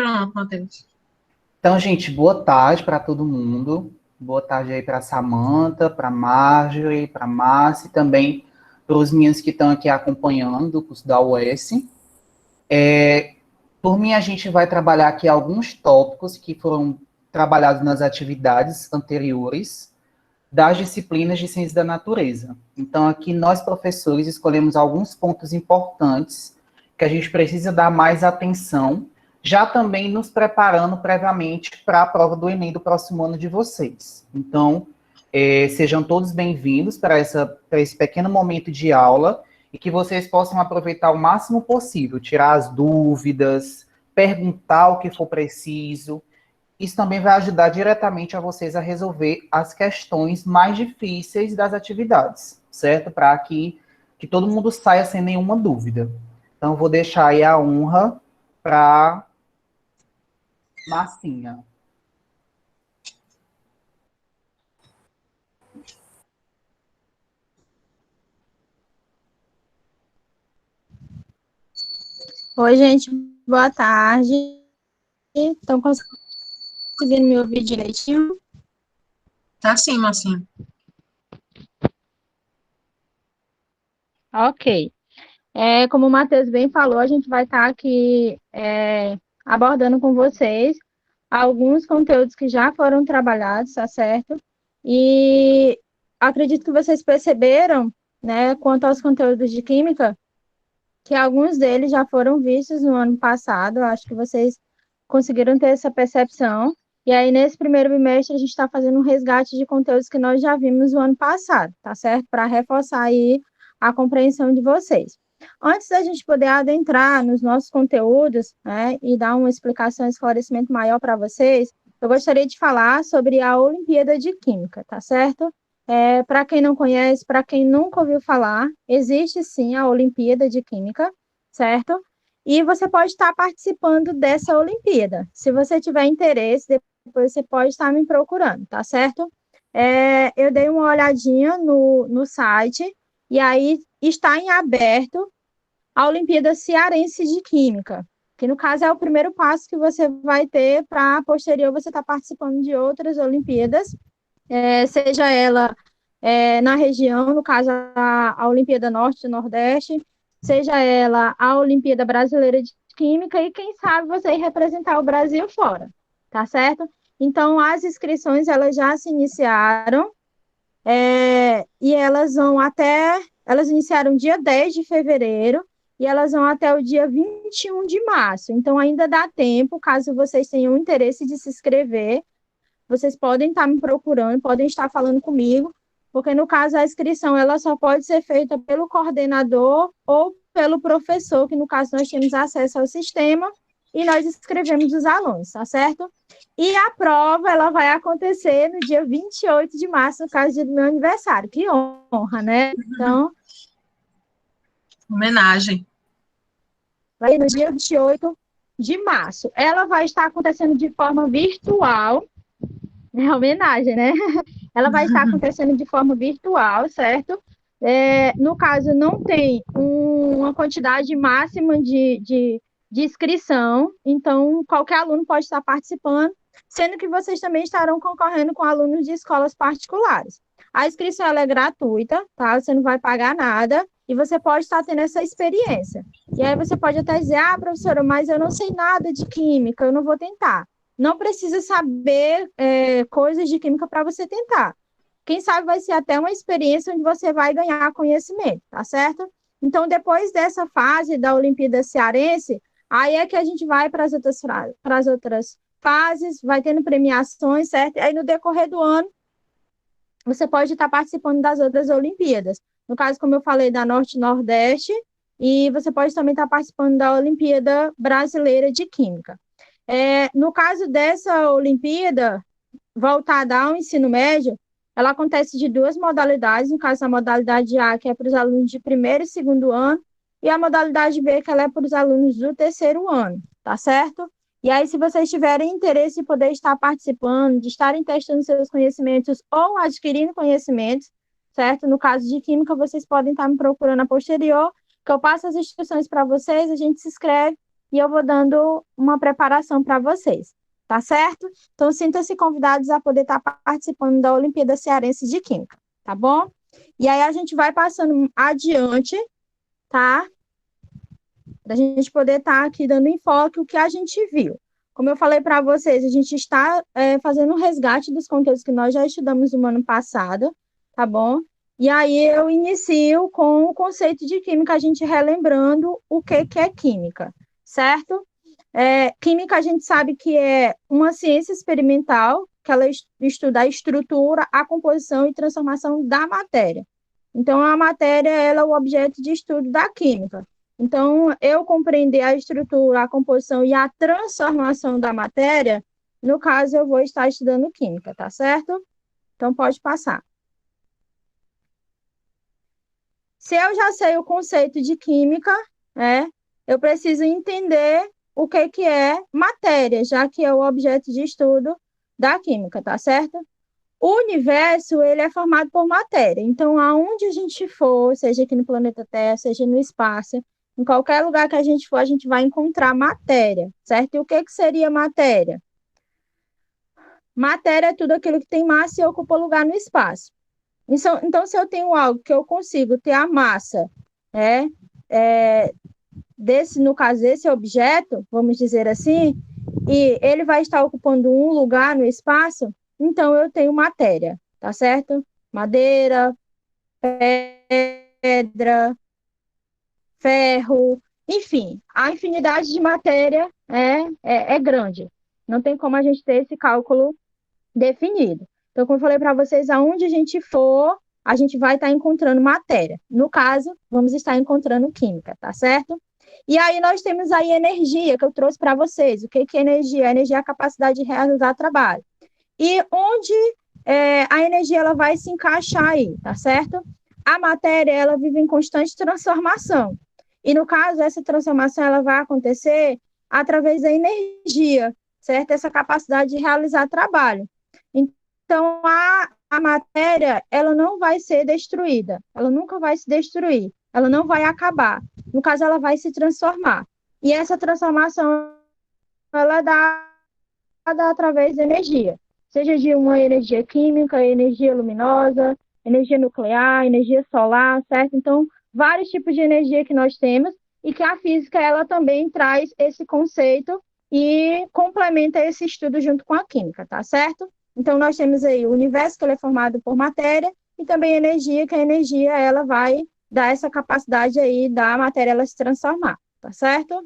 Pronto, Matheus. Então, gente, boa tarde para todo mundo. Boa tarde aí para Samantha, para Marjorie, para Márcia e também para os meninos que estão aqui acompanhando o curso da UES. Por mim, a gente vai trabalhar aqui alguns tópicos que foram trabalhados nas atividades anteriores das disciplinas de ciência da natureza. Então, aqui nós, professores, escolhemos alguns pontos importantes que a gente precisa dar mais atenção, já também nos preparando previamente para a prova do Enem do próximo ano de vocês. Então, sejam todos bem-vindos para esse pequeno momento de aula e que vocês possam aproveitar o máximo possível, tirar as dúvidas, perguntar o que for preciso. Isso também vai ajudar diretamente a vocês a resolver as questões mais difíceis das atividades, certo? Para que todo mundo saia sem nenhuma dúvida. Então, eu vou deixar aí a honra para Marcinha. Oi, gente, boa tarde. Estão conseguindo me ouvir direitinho? Tá sim, Marcinha. Ok. Como o Matheus bem falou, a gente vai estar aqui abordando com vocês alguns conteúdos que já foram trabalhados, tá certo? E acredito que vocês perceberam, né, quanto aos conteúdos de química, que alguns deles já foram vistos no ano passado. Eu acho que vocês conseguiram ter essa percepção. E aí, nesse primeiro bimestre, a gente está fazendo um resgate de conteúdos que nós já vimos no ano passado, tá certo? Para reforçar aí a compreensão de vocês. Antes da gente poder adentrar nos nossos conteúdos, né, e dar uma explicação, um esclarecimento maior para vocês, eu gostaria de falar sobre a Olimpíada de Química, tá certo? Para quem não conhece, para quem nunca ouviu falar, existe sim a Olimpíada de Química, certo? E você pode estar participando dessa Olimpíada. Se você tiver interesse, depois você pode estar me procurando, tá certo? Eu dei uma olhadinha no site, e aí está em aberto a Olimpíada Cearense de Química, que no caso é o primeiro passo que você vai ter para posterior você estar participando de outras Olimpíadas, seja ela na região, no caso a Olimpíada Norte e Nordeste, seja ela a Olimpíada Brasileira de Química, e quem sabe você ir representar o Brasil fora, tá certo? Então, as inscrições, elas já se iniciaram, e elas iniciaram dia 10 de fevereiro, e elas vão até o dia 21 de março. Então, ainda dá tempo, caso vocês tenham interesse de se inscrever, vocês podem estar me procurando, podem estar falando comigo, porque no caso a inscrição ela só pode ser feita pelo coordenador ou pelo professor, que no caso nós temos acesso ao sistema e nós inscrevemos os alunos, tá certo? E a prova ela vai acontecer no dia 28 de março, no caso do meu aniversário. Que honra, né? Então, Homenagem. vai no dia 28 de março. Ela vai estar acontecendo de forma virtual, homenagem, né? Ela vai estar acontecendo de forma virtual, certo? No caso, não tem uma quantidade máxima de inscrição, então qualquer aluno pode estar participando, sendo que vocês também estarão concorrendo com alunos de escolas particulares. A inscrição ela é gratuita, tá? Você não vai pagar nada e você pode estar tendo essa experiência. E aí você pode até dizer, professora, mas eu não sei nada de química, eu não vou tentar. Não precisa saber coisas de química para você tentar. Quem sabe vai ser até uma experiência onde você vai ganhar conhecimento, tá certo? Então, depois dessa fase da Olimpíada Cearense, aí é que a gente vai para as outras fases, vai tendo premiações, certo? Aí, no decorrer do ano, você pode estar participando das outras Olimpíadas. No caso, como eu falei, da Norte e Nordeste, e você pode também estar participando da Olimpíada Brasileira de Química. No caso dessa Olimpíada, voltada ao ensino médio, ela acontece de duas modalidades, no caso a modalidade A, que é para os alunos de primeiro e segundo ano, e a modalidade B, que ela é para os alunos do terceiro ano, tá certo? E aí, se vocês tiverem interesse em poder estar participando, de estarem testando seus conhecimentos ou adquirindo conhecimentos, certo? No caso de química, vocês podem estar me procurando a posterior, que eu passo as instruções para vocês, a gente se inscreve, e eu vou dando uma preparação para vocês, tá certo? Então, sintam-se convidados a poder estar participando da Olimpíada Cearense de Química, tá bom? E aí a gente vai passando adiante, tá? Para a gente poder estar aqui dando enfoque o que a gente viu. Como eu falei para vocês, a gente está fazendo um resgate dos conteúdos que nós já estudamos no ano passado, tá bom? E aí eu inicio com o conceito de química, a gente relembrando o que é química, certo? Química a gente sabe que é uma ciência experimental, que ela estuda a estrutura, a composição e transformação da matéria. Então, a matéria ela é o objeto de estudo da química. Então, eu compreender a estrutura, a composição e a transformação da matéria, no caso, eu vou estar estudando química, tá certo? Então, pode passar. Se eu já sei o conceito de química, eu preciso entender o que é matéria, já que é o objeto de estudo da química, tá certo? O universo, ele é formado por matéria. Então, aonde a gente for, seja aqui no planeta Terra, seja no espaço, em qualquer lugar que a gente for, a gente vai encontrar matéria, certo? E o que seria matéria? Matéria é tudo aquilo que tem massa e ocupa lugar no espaço. Então, se eu tenho algo que eu consigo ter a massa, no caso, esse objeto, vamos dizer assim, e ele vai estar ocupando um lugar no espaço, então eu tenho matéria, tá certo? Madeira, pedra, ferro, enfim, a infinidade de matéria é grande. Não tem como a gente ter esse cálculo definido. Então, como eu falei para vocês, aonde a gente for, a gente vai estar encontrando matéria. No caso, vamos estar encontrando química, tá certo? E aí nós temos aí energia, que eu trouxe para vocês. O que é energia? A energia é a capacidade de realizar trabalho. E onde a energia ela vai se encaixar aí, tá certo? A matéria, ela vive em constante transformação. E, no caso, essa transformação ela vai acontecer através da energia, certo? Essa capacidade de realizar trabalho. Então, a matéria, ela não vai ser destruída, ela nunca vai se destruir, ela não vai acabar. No caso, ela vai se transformar. E essa transformação, ela é dada através da energia, seja de uma energia química, energia luminosa, energia nuclear, energia solar, certo? Então, vários tipos de energia que nós temos e que a física, ela também traz esse conceito e complementa esse estudo junto com a química, tá certo? Então, nós temos aí o universo, que ele é formado por matéria, e também energia, que a energia, ela vai dar essa capacidade aí da matéria, ela se transformar, tá certo?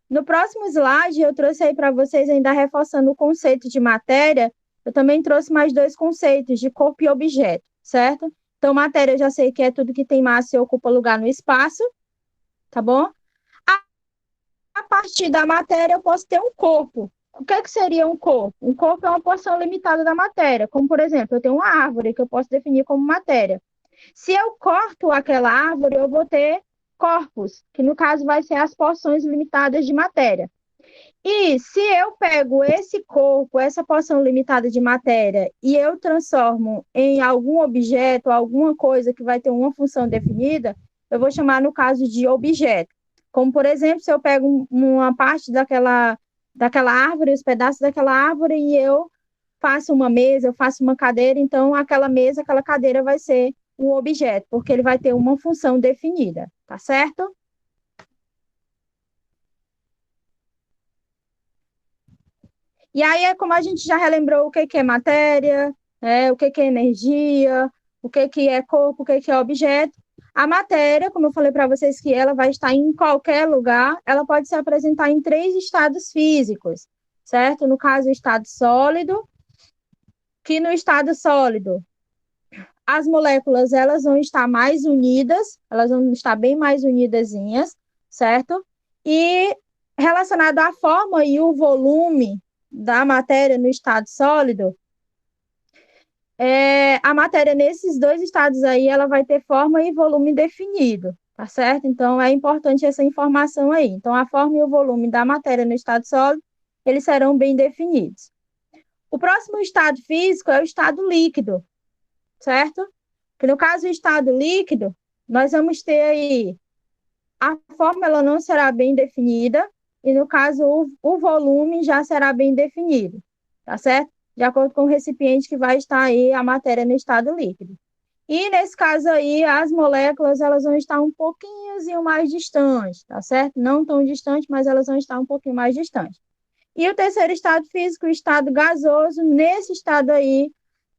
No próximo slide, eu trouxe aí para vocês, ainda reforçando o conceito de matéria, eu também trouxe mais dois conceitos, de corpo e objeto, certo? Então, matéria, eu já sei que é tudo que tem massa e ocupa lugar no espaço, tá bom? A partir da matéria, eu posso ter um corpo. O que seria um corpo? Um corpo é uma porção limitada da matéria, como, por exemplo, eu tenho uma árvore que eu posso definir como matéria. Se eu corto aquela árvore, eu vou ter corpos, que no caso vai ser as porções limitadas de matéria. E se eu pego esse corpo, essa porção limitada de matéria, e eu transformo em algum objeto, alguma coisa que vai ter uma função definida, eu vou chamar, no caso, de objeto. Como, por exemplo, se eu pego uma parte daquela árvore, os pedaços daquela árvore, e eu faço uma mesa, eu faço uma cadeira, então aquela mesa, aquela cadeira vai ser um objeto, porque ele vai ter uma função definida, tá certo? E aí, como a gente já relembrou o que é matéria, o que é energia, o que é corpo, o que é objeto, a matéria, como eu falei para vocês, que ela vai estar em qualquer lugar, ela pode se apresentar em 3 estados físicos, certo? No caso, o estado sólido, que no estado sólido, as moléculas, elas vão estar mais unidas, elas vão estar bem mais unidazinhas, certo? E relacionado à forma e o volume da matéria no estado sólido, a matéria nesses 2 estados aí, ela vai ter forma e volume definido, tá certo? Então, é importante essa informação aí. Então, a forma e o volume da matéria no estado sólido, eles serão bem definidos. O próximo estado físico é o estado líquido, certo? Que no caso do estado líquido, nós vamos ter aí a forma ela não será bem definida, e no caso o volume já será bem definido, tá certo? De acordo com o recipiente que vai estar aí a matéria no estado líquido. E nesse caso aí, as moléculas elas vão estar um pouquinho mais distantes, tá certo? Não tão distante, mas elas vão estar um pouquinho mais distantes. E o terceiro estado físico, o estado gasoso, nesse estado aí,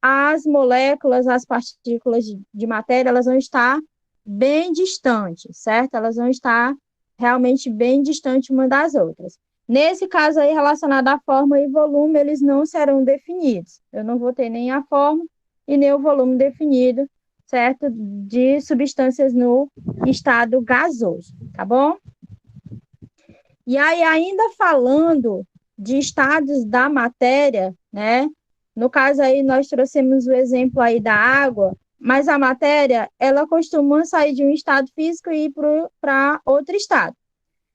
as moléculas, as partículas de matéria, elas vão estar bem distantes, certo? Elas vão estar realmente bem distantes uma das outras. Nesse caso aí, relacionado à forma e volume, eles não serão definidos. Eu não vou ter nem a forma e nem o volume definido, certo? De substâncias no estado gasoso, tá bom? E aí, ainda falando de estados da matéria, né? No caso aí, nós trouxemos o exemplo aí da água, mas a matéria, ela costuma sair de um estado físico e ir para outro estado.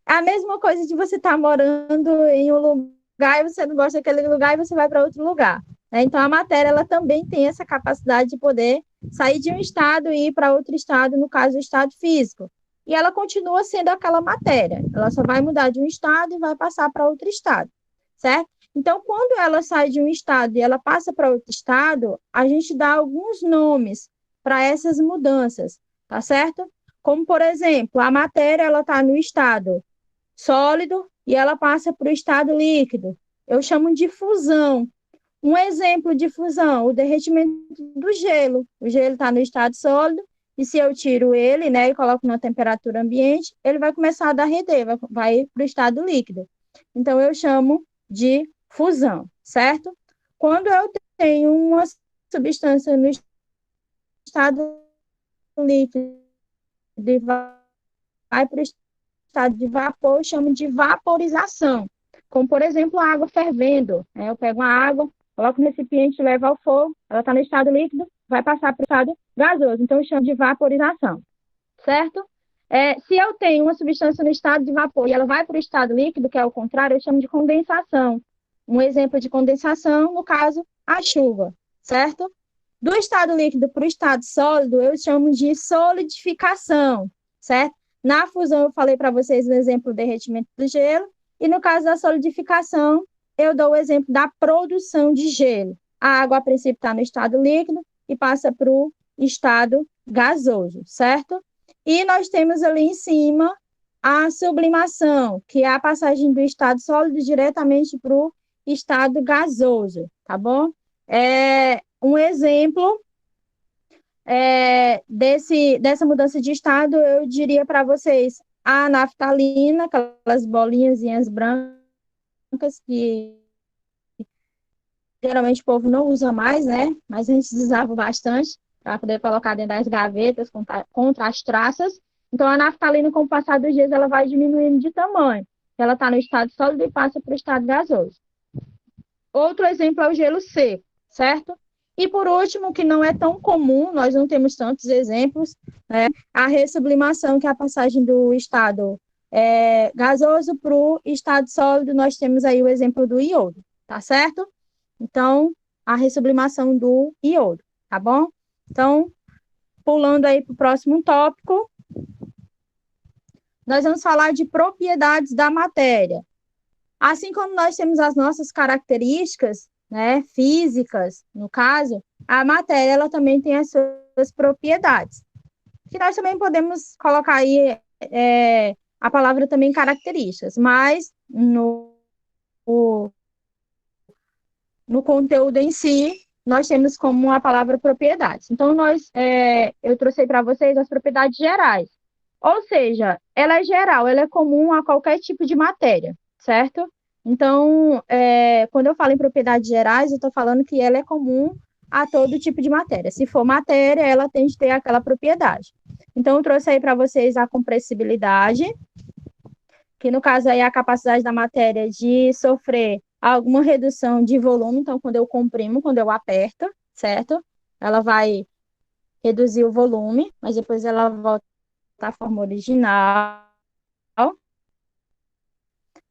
É a mesma coisa de você estar morando em um lugar e você não gosta daquele lugar e você vai para outro lugar, né? Então, a matéria, ela também tem essa capacidade de poder sair de um estado e ir para outro estado, no caso, o estado físico. E ela continua sendo aquela matéria. Ela só vai mudar de um estado e vai passar para outro estado, certo? Então, quando ela sai de um estado e ela passa para outro estado, a gente dá alguns nomes para essas mudanças, tá certo? Como, por exemplo, a matéria ela está no estado sólido e ela passa para o estado líquido. Eu chamo de fusão. Um exemplo de fusão, o derretimento do gelo. O gelo está no estado sólido e se eu tiro ele, né, e coloco na temperatura ambiente, ele vai começar a derreter, vai para o estado líquido. Então, eu chamo de fusão, certo? Quando eu tenho uma substância no estado líquido e vai para o estado de vapor, eu chamo de vaporização. Como, por exemplo, a água fervendo, né? Eu pego uma água, coloco no recipiente, levo ao fogo, ela está no estado líquido, vai passar para o estado gasoso. Então, eu chamo de vaporização, certo? Se eu tenho uma substância no estado de vapor e ela vai para o estado líquido, que é o contrário, eu chamo de condensação. Um exemplo de condensação, no caso, a chuva, certo? Do estado líquido para o estado sólido, eu chamo de solidificação, certo? Na fusão, eu falei para vocês o exemplo do derretimento do gelo, e no caso da solidificação, eu dou o exemplo da produção de gelo. A água, a princípio, está no estado líquido e passa para o estado gasoso, certo? E nós temos ali em cima a sublimação, que é a passagem do estado sólido diretamente para o estado gasoso, tá bom? Um exemplo dessa mudança de estado, eu diria para vocês a naftalina, aquelas bolinhas brancas que geralmente o povo não usa mais, né? Mas a gente usava bastante para poder colocar dentro das gavetas contra as traças. Então, a naftalina, com o passar dos dias, ela vai diminuindo de tamanho. Ela está no estado sólido e passa para o estado gasoso. Outro exemplo é o gelo seco, certo? E por último, que não é tão comum, nós não temos tantos exemplos, né? A ressublimação, que é a passagem do estado gasoso para o estado sólido, nós temos aí o exemplo do iodo, tá certo? Então, a ressublimação do iodo, tá bom? Então, pulando aí para o próximo tópico, nós vamos falar de propriedades da matéria. Assim como nós temos as nossas características, né, físicas, no caso, a matéria ela também tem as suas propriedades. Que nós também podemos colocar aí a palavra também características, mas no conteúdo em si, nós temos como a palavra propriedades. Então, eu trouxe para vocês as propriedades gerais. Ou seja, ela é geral, ela é comum a qualquer tipo de matéria, certo? Então, quando eu falo em propriedades gerais, eu estou falando que ela é comum a todo tipo de matéria. Se for matéria, ela tem de ter aquela propriedade. Então, eu trouxe aí para vocês a compressibilidade, que no caso aí é a capacidade da matéria de sofrer alguma redução de volume. Então, quando eu comprimo, quando eu aperto, certo? Ela vai reduzir o volume, mas depois ela volta à forma original.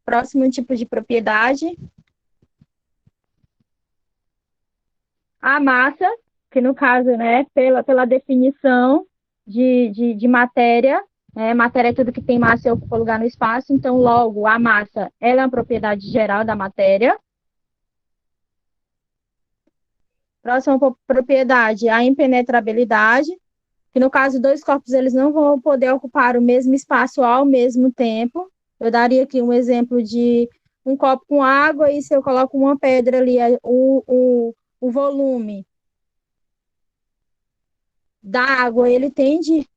Próximo tipo de propriedade, a massa, que no caso, né, pela definição de matéria, Matéria é tudo que tem massa e ocupa lugar no espaço, então, logo, a massa ela é uma propriedade geral da matéria. Próxima propriedade, a impenetrabilidade, que no caso, dois corpos eles não vão poder ocupar o mesmo espaço ao mesmo tempo. Eu daria aqui um exemplo de um copo com água, e se eu coloco uma pedra ali, o volume da água, ele tende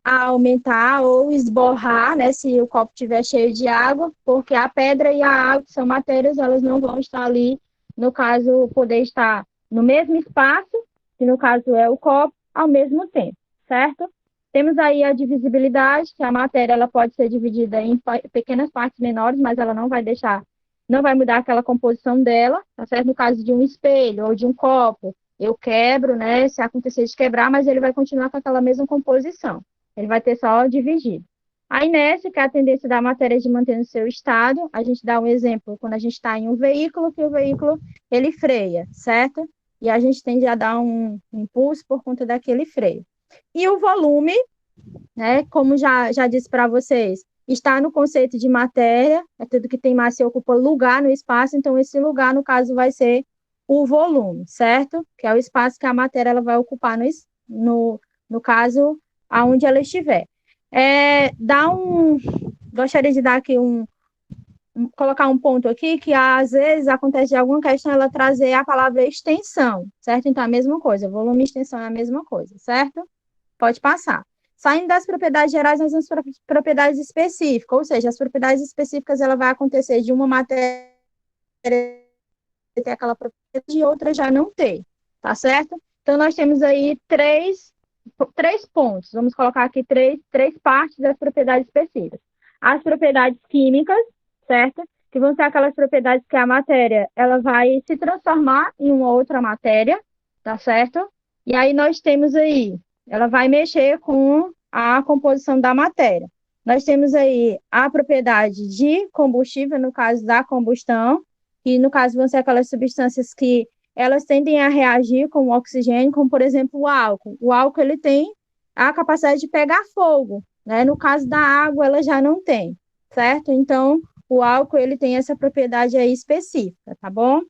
a aumentar ou esborrar, né, se o copo estiver cheio de água, porque a pedra e a água são matérias, elas não vão estar ali, no caso, poder estar no mesmo espaço, que no caso é o copo, ao mesmo tempo, certo? Temos aí a divisibilidade, que a matéria ela pode ser dividida em pequenas partes menores, mas ela não vai deixar, não vai mudar aquela composição dela, tá certo? No caso de um espelho ou de um copo, eu quebro, né, se acontecer de quebrar, mas ele vai continuar com aquela mesma composição. Ele vai ter só dividido. A inércia, que é a tendência da matéria de manter no seu estado. A gente dá um exemplo quando a gente está em um veículo, que o veículo ele freia, certo? E a gente tende a dar um impulso por conta daquele freio. E o volume, né, como já disse para vocês, está no conceito de matéria, é tudo que tem massa e ocupa lugar no espaço, então esse lugar, no caso, vai ser o volume, certo? Que é o espaço que a matéria ela vai ocupar no caso, aonde ela estiver. Gostaria de dar aqui colocar um ponto aqui, que às vezes acontece de alguma questão ela trazer a palavra extensão, certo? Então, é a mesma coisa, volume e extensão é a mesma coisa, certo? Pode passar. Saindo das propriedades gerais, nós vamos para propriedades específicas, ou seja, as propriedades específicas ela vai acontecer de uma matéria ter aquela propriedade e outra já não ter, tá certo? Então, nós temos aí três pontos. Vamos colocar aqui três partes das propriedades específicas. As propriedades químicas, certo? Que vão ser aquelas propriedades que a matéria ela vai se transformar em uma outra matéria, tá certo? E aí nós temos aí, ela vai mexer com a composição da matéria. Nós temos aí a propriedade de combustível, no caso da combustão, que no caso vão ser aquelas substâncias que elas tendem a reagir com o oxigênio, como, por exemplo, o álcool. O álcool, ele tem a capacidade de pegar fogo, né? No caso da água, ela já não tem, certo? Então, o álcool, ele tem essa propriedade aí específica, tá bom?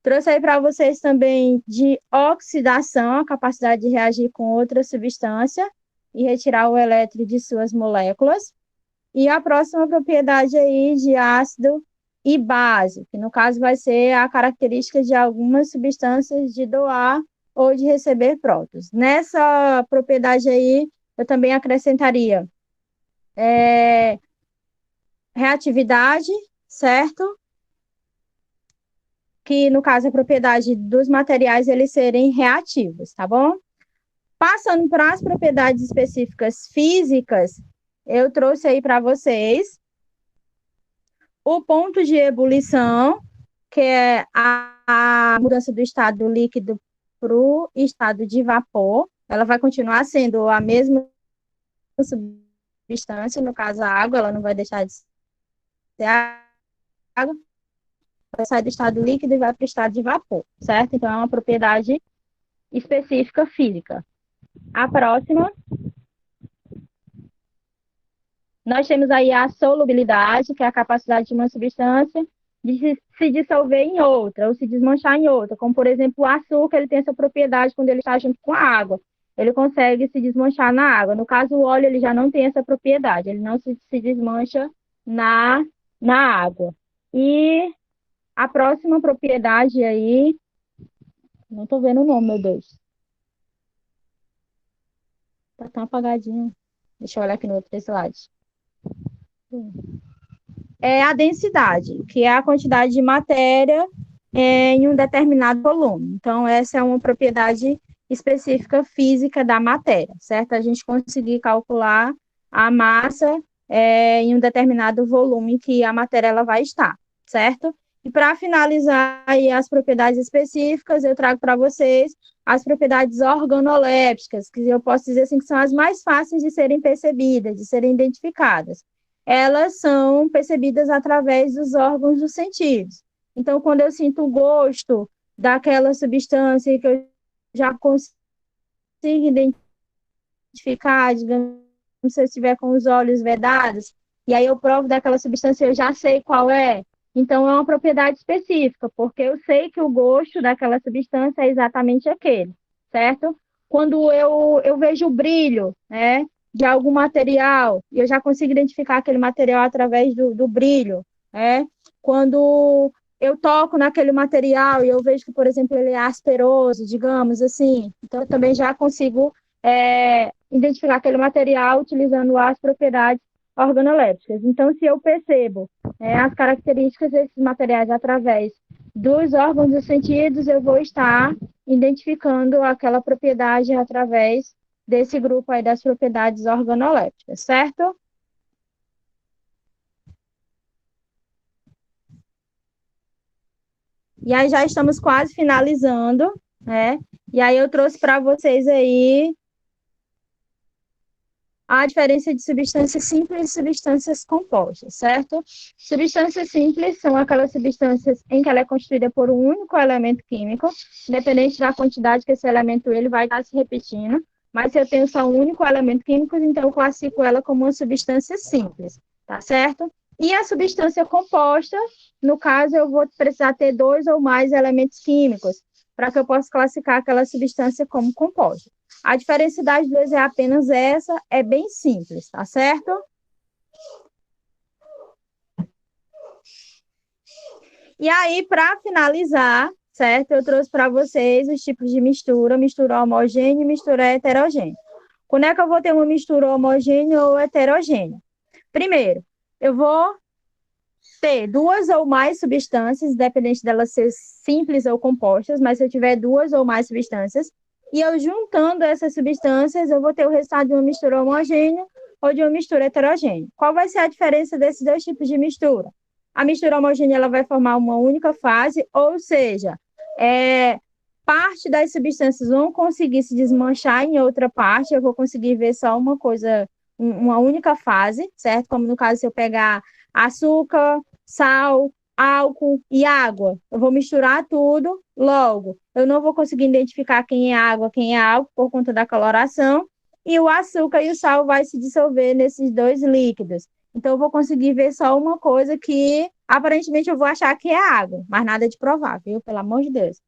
Trouxe aí para vocês também de oxidação, a capacidade de reagir com outra substância e retirar o elétron de suas moléculas. E a próxima propriedade aí de ácido e base, que no caso vai ser a característica de algumas substâncias de doar ou de receber prótons. Nessa propriedade aí, eu também acrescentaria reatividade, certo? Que no caso é a propriedade dos materiais eles serem reativos, tá bom? Passando para as propriedades específicas físicas, eu trouxe aí para vocês o ponto de ebulição, que é a mudança do estado líquido para o estado de vapor. Ela vai continuar sendo a mesma substância, no caso a água, ela não vai deixar de ser água, vai sair do estado líquido e vai para o estado de vapor, certo? Então, é uma propriedade específica física. A próxima, nós temos aí a solubilidade, que é a capacidade de uma substância de se dissolver em outra, ou se desmanchar em outra, como, por exemplo, o açúcar, ele tem essa propriedade quando ele está junto com a água, ele consegue se desmanchar na água. No caso, o óleo, ele já não tem essa propriedade, ele não se desmancha na água. E a próxima propriedade aí, não estou vendo o nome, meu Deus. Tá tão apagadinho. Deixa eu olhar aqui no outro slide. É a densidade, que é a quantidade de matéria em um determinado volume. Então, essa é uma propriedade específica física da matéria, certo? A gente conseguir calcular a massa em um determinado volume que a matéria ela vai estar, certo? E para finalizar aí as propriedades específicas, eu trago para vocês as propriedades organolépticas, que eu posso dizer assim que são as mais fáceis de serem percebidas, de serem identificadas. Elas são percebidas através dos órgãos dos sentidos. Então, quando eu sinto o gosto daquela substância que eu já consigo identificar identificar, digamos, se eu estiver com os olhos vedados, e aí eu provo daquela substância, eu já sei qual é. Então, é uma propriedade específica, porque eu sei que o gosto daquela substância é exatamente aquele, certo? Quando eu vejo o brilho, né, de algum material, e eu já consigo identificar aquele material através do brilho, né? Quando eu toco naquele material e eu vejo que, por exemplo, ele é asperoso, digamos assim, então eu também já consigo identificar aquele material utilizando as propriedades organolépticas. Então, se eu percebo as características desses materiais através dos órgãos dos sentidos, eu vou estar identificando aquela propriedade através desse grupo aí das propriedades organolépticas, certo? E aí já estamos quase finalizando, né? E aí eu trouxe para vocês aí a diferença de substâncias simples e substâncias compostas, certo? Substâncias simples são aquelas substâncias em que ela é constituída por um único elemento químico, independente da quantidade que esse elemento ele vai estar se repetindo, mas se eu tenho só um único elemento químico, então eu classifico ela como uma substância simples, tá certo? E a substância composta, no caso, eu vou precisar ter 2 ou mais elementos químicos, para que eu possa classificar aquela substância como composta. A diferença das duas é apenas essa, é bem simples, tá certo? E aí, para finalizar, certo? Eu trouxe para vocês os tipos de mistura homogênea e mistura heterogênea. Quando é que eu vou ter uma mistura homogênea ou heterogênea? Primeiro, eu vou ter 2 ou mais substâncias, independente delas ser simples ou compostas, mas se eu tiver 2 ou mais substâncias, e eu juntando essas substâncias, eu vou ter o resultado de uma mistura homogênea ou de uma mistura heterogênea. Qual vai ser a diferença desses dois tipos de mistura? A mistura homogênea ela vai formar uma única fase, ou seja, parte das substâncias vão conseguir se desmanchar em outra parte, eu vou conseguir ver só uma coisa, uma única fase, certo? Como no caso, se eu pegar açúcar, sal, álcool e água. Eu vou misturar tudo, logo, eu não vou conseguir identificar quem é água, quem é álcool, por conta da coloração, e o açúcar e o sal vai se dissolver nesses dois líquidos. Então, eu vou conseguir ver só uma coisa que, aparentemente, eu vou achar que é água, mas nada de provar, viu? Pelo amor de Deus.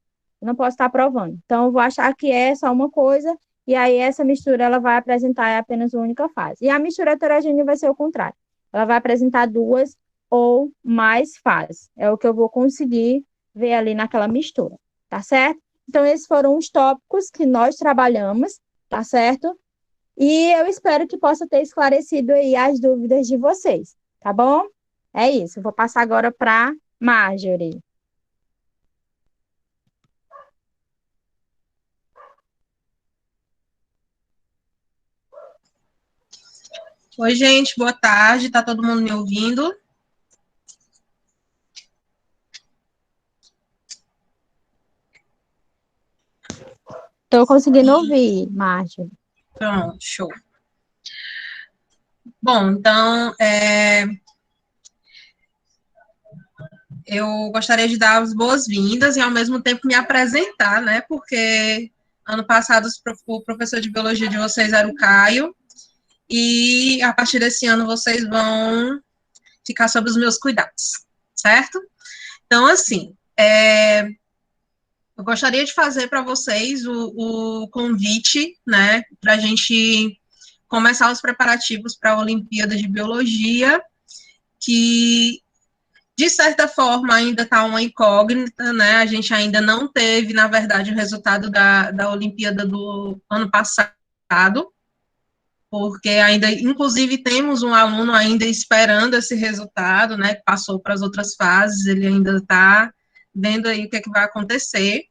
Eu não posso estar provando. Então, eu vou achar que é só uma coisa, e aí essa mistura, ela vai apresentar apenas uma única fase. E a mistura heterogênea vai ser o contrário. Ela vai apresentar 2 ou mais fases. É o que eu vou conseguir ver ali naquela mistura, tá certo? Então, esses foram os tópicos que nós trabalhamos, tá certo? E eu espero que possa ter esclarecido aí as dúvidas de vocês, tá bom? É isso, eu vou passar agora para Marjorie. Oi, gente, boa tarde. Tá todo mundo me ouvindo? Estou conseguindo ouvir, Marjorie. Pronto, show. Bom, então, eu gostaria de dar as boas-vindas e, ao mesmo tempo, me apresentar, né? Porque ano passado o professor de biologia de vocês era o Caio, e a partir desse ano vocês vão ficar sob os meus cuidados, certo? Então, assim, eu gostaria de fazer para vocês o convite, né, para a gente começar os preparativos para a Olimpíada de Biologia, que, de certa forma, ainda está uma incógnita, né, a gente ainda não teve, na verdade, o resultado da Olimpíada do ano passado, porque ainda, inclusive, temos um aluno ainda esperando esse resultado, né, que passou para as outras fases, ele ainda está vendo aí o que é que vai acontecer,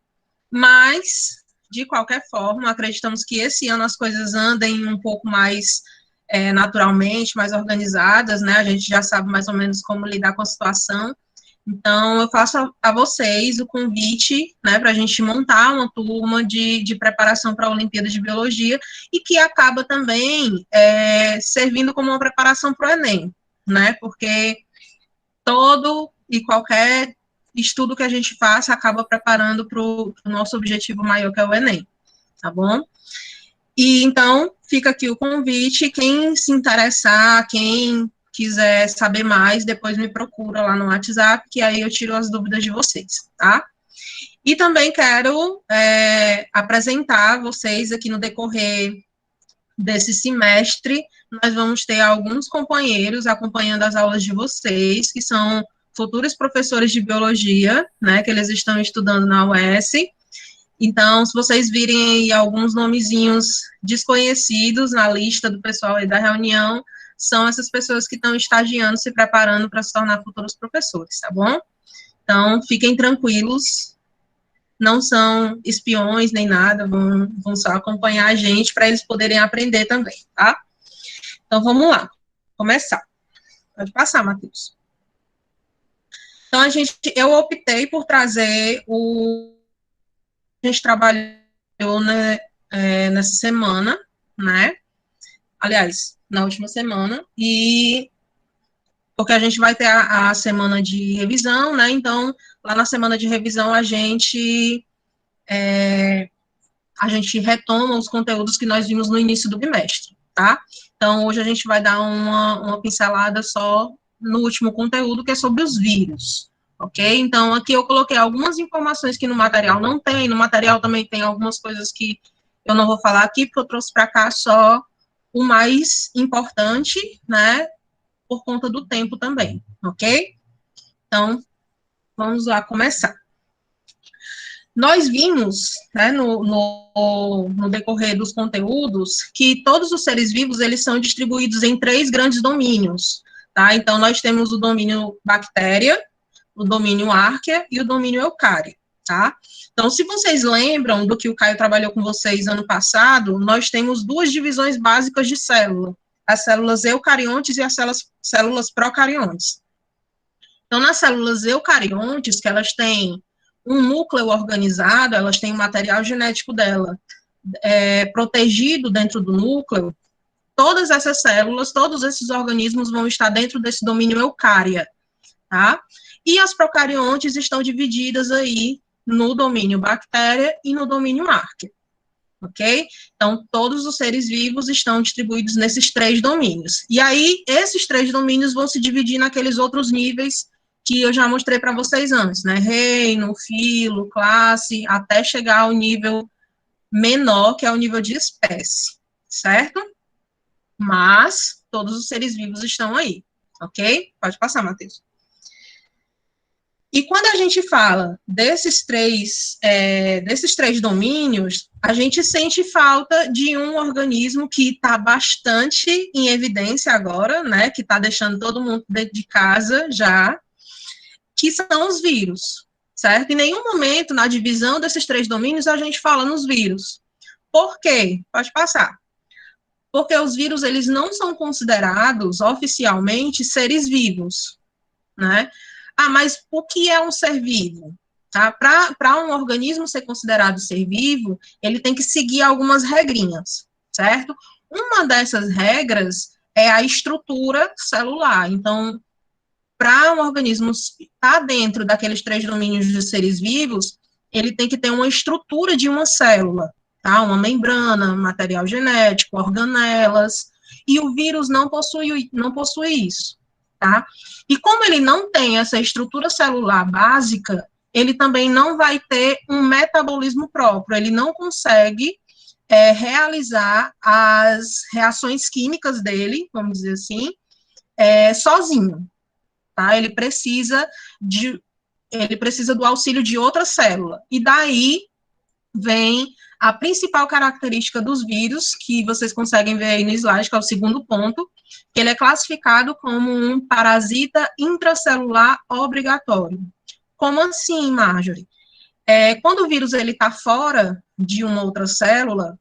mas, de qualquer forma, acreditamos que esse ano as coisas andem um pouco mais naturalmente, mais organizadas, né, a gente já sabe mais ou menos como lidar com a situação. Então, eu faço a vocês o convite, né, para a gente montar uma turma de preparação para a Olimpíada de Biologia e que acaba também servindo como uma preparação para o Enem, né, porque todo e qualquer estudo que a gente faça acaba preparando para o nosso objetivo maior, que é o Enem, tá bom? E então, fica aqui o convite, quem se interessar, quem quiser saber mais, depois me procura lá no WhatsApp, que aí eu tiro as dúvidas de vocês, tá? E também quero apresentar vocês aqui no decorrer desse semestre, nós vamos ter alguns companheiros acompanhando as aulas de vocês, que são futuros professores de biologia, né, que eles estão estudando na UES. Então, se vocês virem aí alguns nomezinhos desconhecidos na lista do pessoal aí da reunião, são essas pessoas que estão estagiando, se preparando para se tornar futuros professores, tá bom? Então, fiquem tranquilos, não são espiões nem nada, vão só acompanhar a gente para eles poderem aprender também, tá? Então, vamos lá, começar. Pode passar, Matheus. Então, eu optei por trazer a gente trabalhou, né, nessa semana, né? Aliás, na última semana, e porque a gente vai ter a semana de revisão, né? Então, lá na semana de revisão, a gente retoma os conteúdos que nós vimos no início do bimestre, tá? Então, hoje a gente vai dar uma pincelada só no último conteúdo, que é sobre os vírus, ok? Então, aqui eu coloquei algumas informações que no material não tem, no material também tem algumas coisas que eu não vou falar aqui, porque eu trouxe para cá só o mais importante, né, por conta do tempo também, ok? Então, vamos lá começar. Nós vimos, né, no decorrer dos conteúdos, que todos os seres vivos, eles são distribuídos em 3 grandes domínios, tá? Então, nós temos o domínio bactéria, o domínio árquea e o domínio eucária, tá? Então, se vocês lembram do que o Caio trabalhou com vocês ano passado, nós temos 2 divisões básicas de célula, as células eucariontes e as células procariontes. Então, nas células eucariontes, que elas têm um núcleo organizado, elas têm o material genético dela protegido dentro do núcleo, todas essas células, todos esses organismos vão estar dentro desse domínio eucária, tá? E as procariontes estão divididas aí no domínio bactéria e no domínio árquea, ok? Então, todos os seres vivos estão distribuídos nesses 3 domínios. E aí, esses 3 domínios vão se dividir naqueles outros níveis que eu já mostrei para vocês antes, né? Reino, filo, classe, até chegar ao nível menor, que é o nível de espécie, certo? Mas todos os seres vivos estão aí, ok? Pode passar, Matheus. E quando a gente fala desses três domínios, a gente sente falta de um organismo que está bastante em evidência agora, né? Que está deixando todo mundo dentro de casa já, que são os vírus, certo? Em nenhum momento, na divisão desses 3 domínios, a gente fala nos vírus. Por quê? Pode passar. Porque os vírus, eles não são considerados, oficialmente, seres vivos, né? Ah, mas o que é um ser vivo? Tá? Para um organismo ser considerado ser vivo, ele tem que seguir algumas regrinhas, certo? Uma dessas regras é a estrutura celular. Então, para um organismo estar dentro daqueles 3 domínios de seres vivos, ele tem que ter uma estrutura de uma célula, tá? Uma membrana, material genético, organelas, e o vírus não possui isso, tá? E como ele não tem essa estrutura celular básica, ele também não vai ter um metabolismo próprio, ele não consegue realizar as reações químicas dele, vamos dizer assim, sozinho. Tá? Ele precisa do auxílio de outra célula. E daí vem a principal característica dos vírus, que vocês conseguem ver aí no slide, que é o segundo ponto, que ele é classificado como um parasita intracelular obrigatório. Como assim, Marjorie? Quando o vírus está fora de uma outra célula,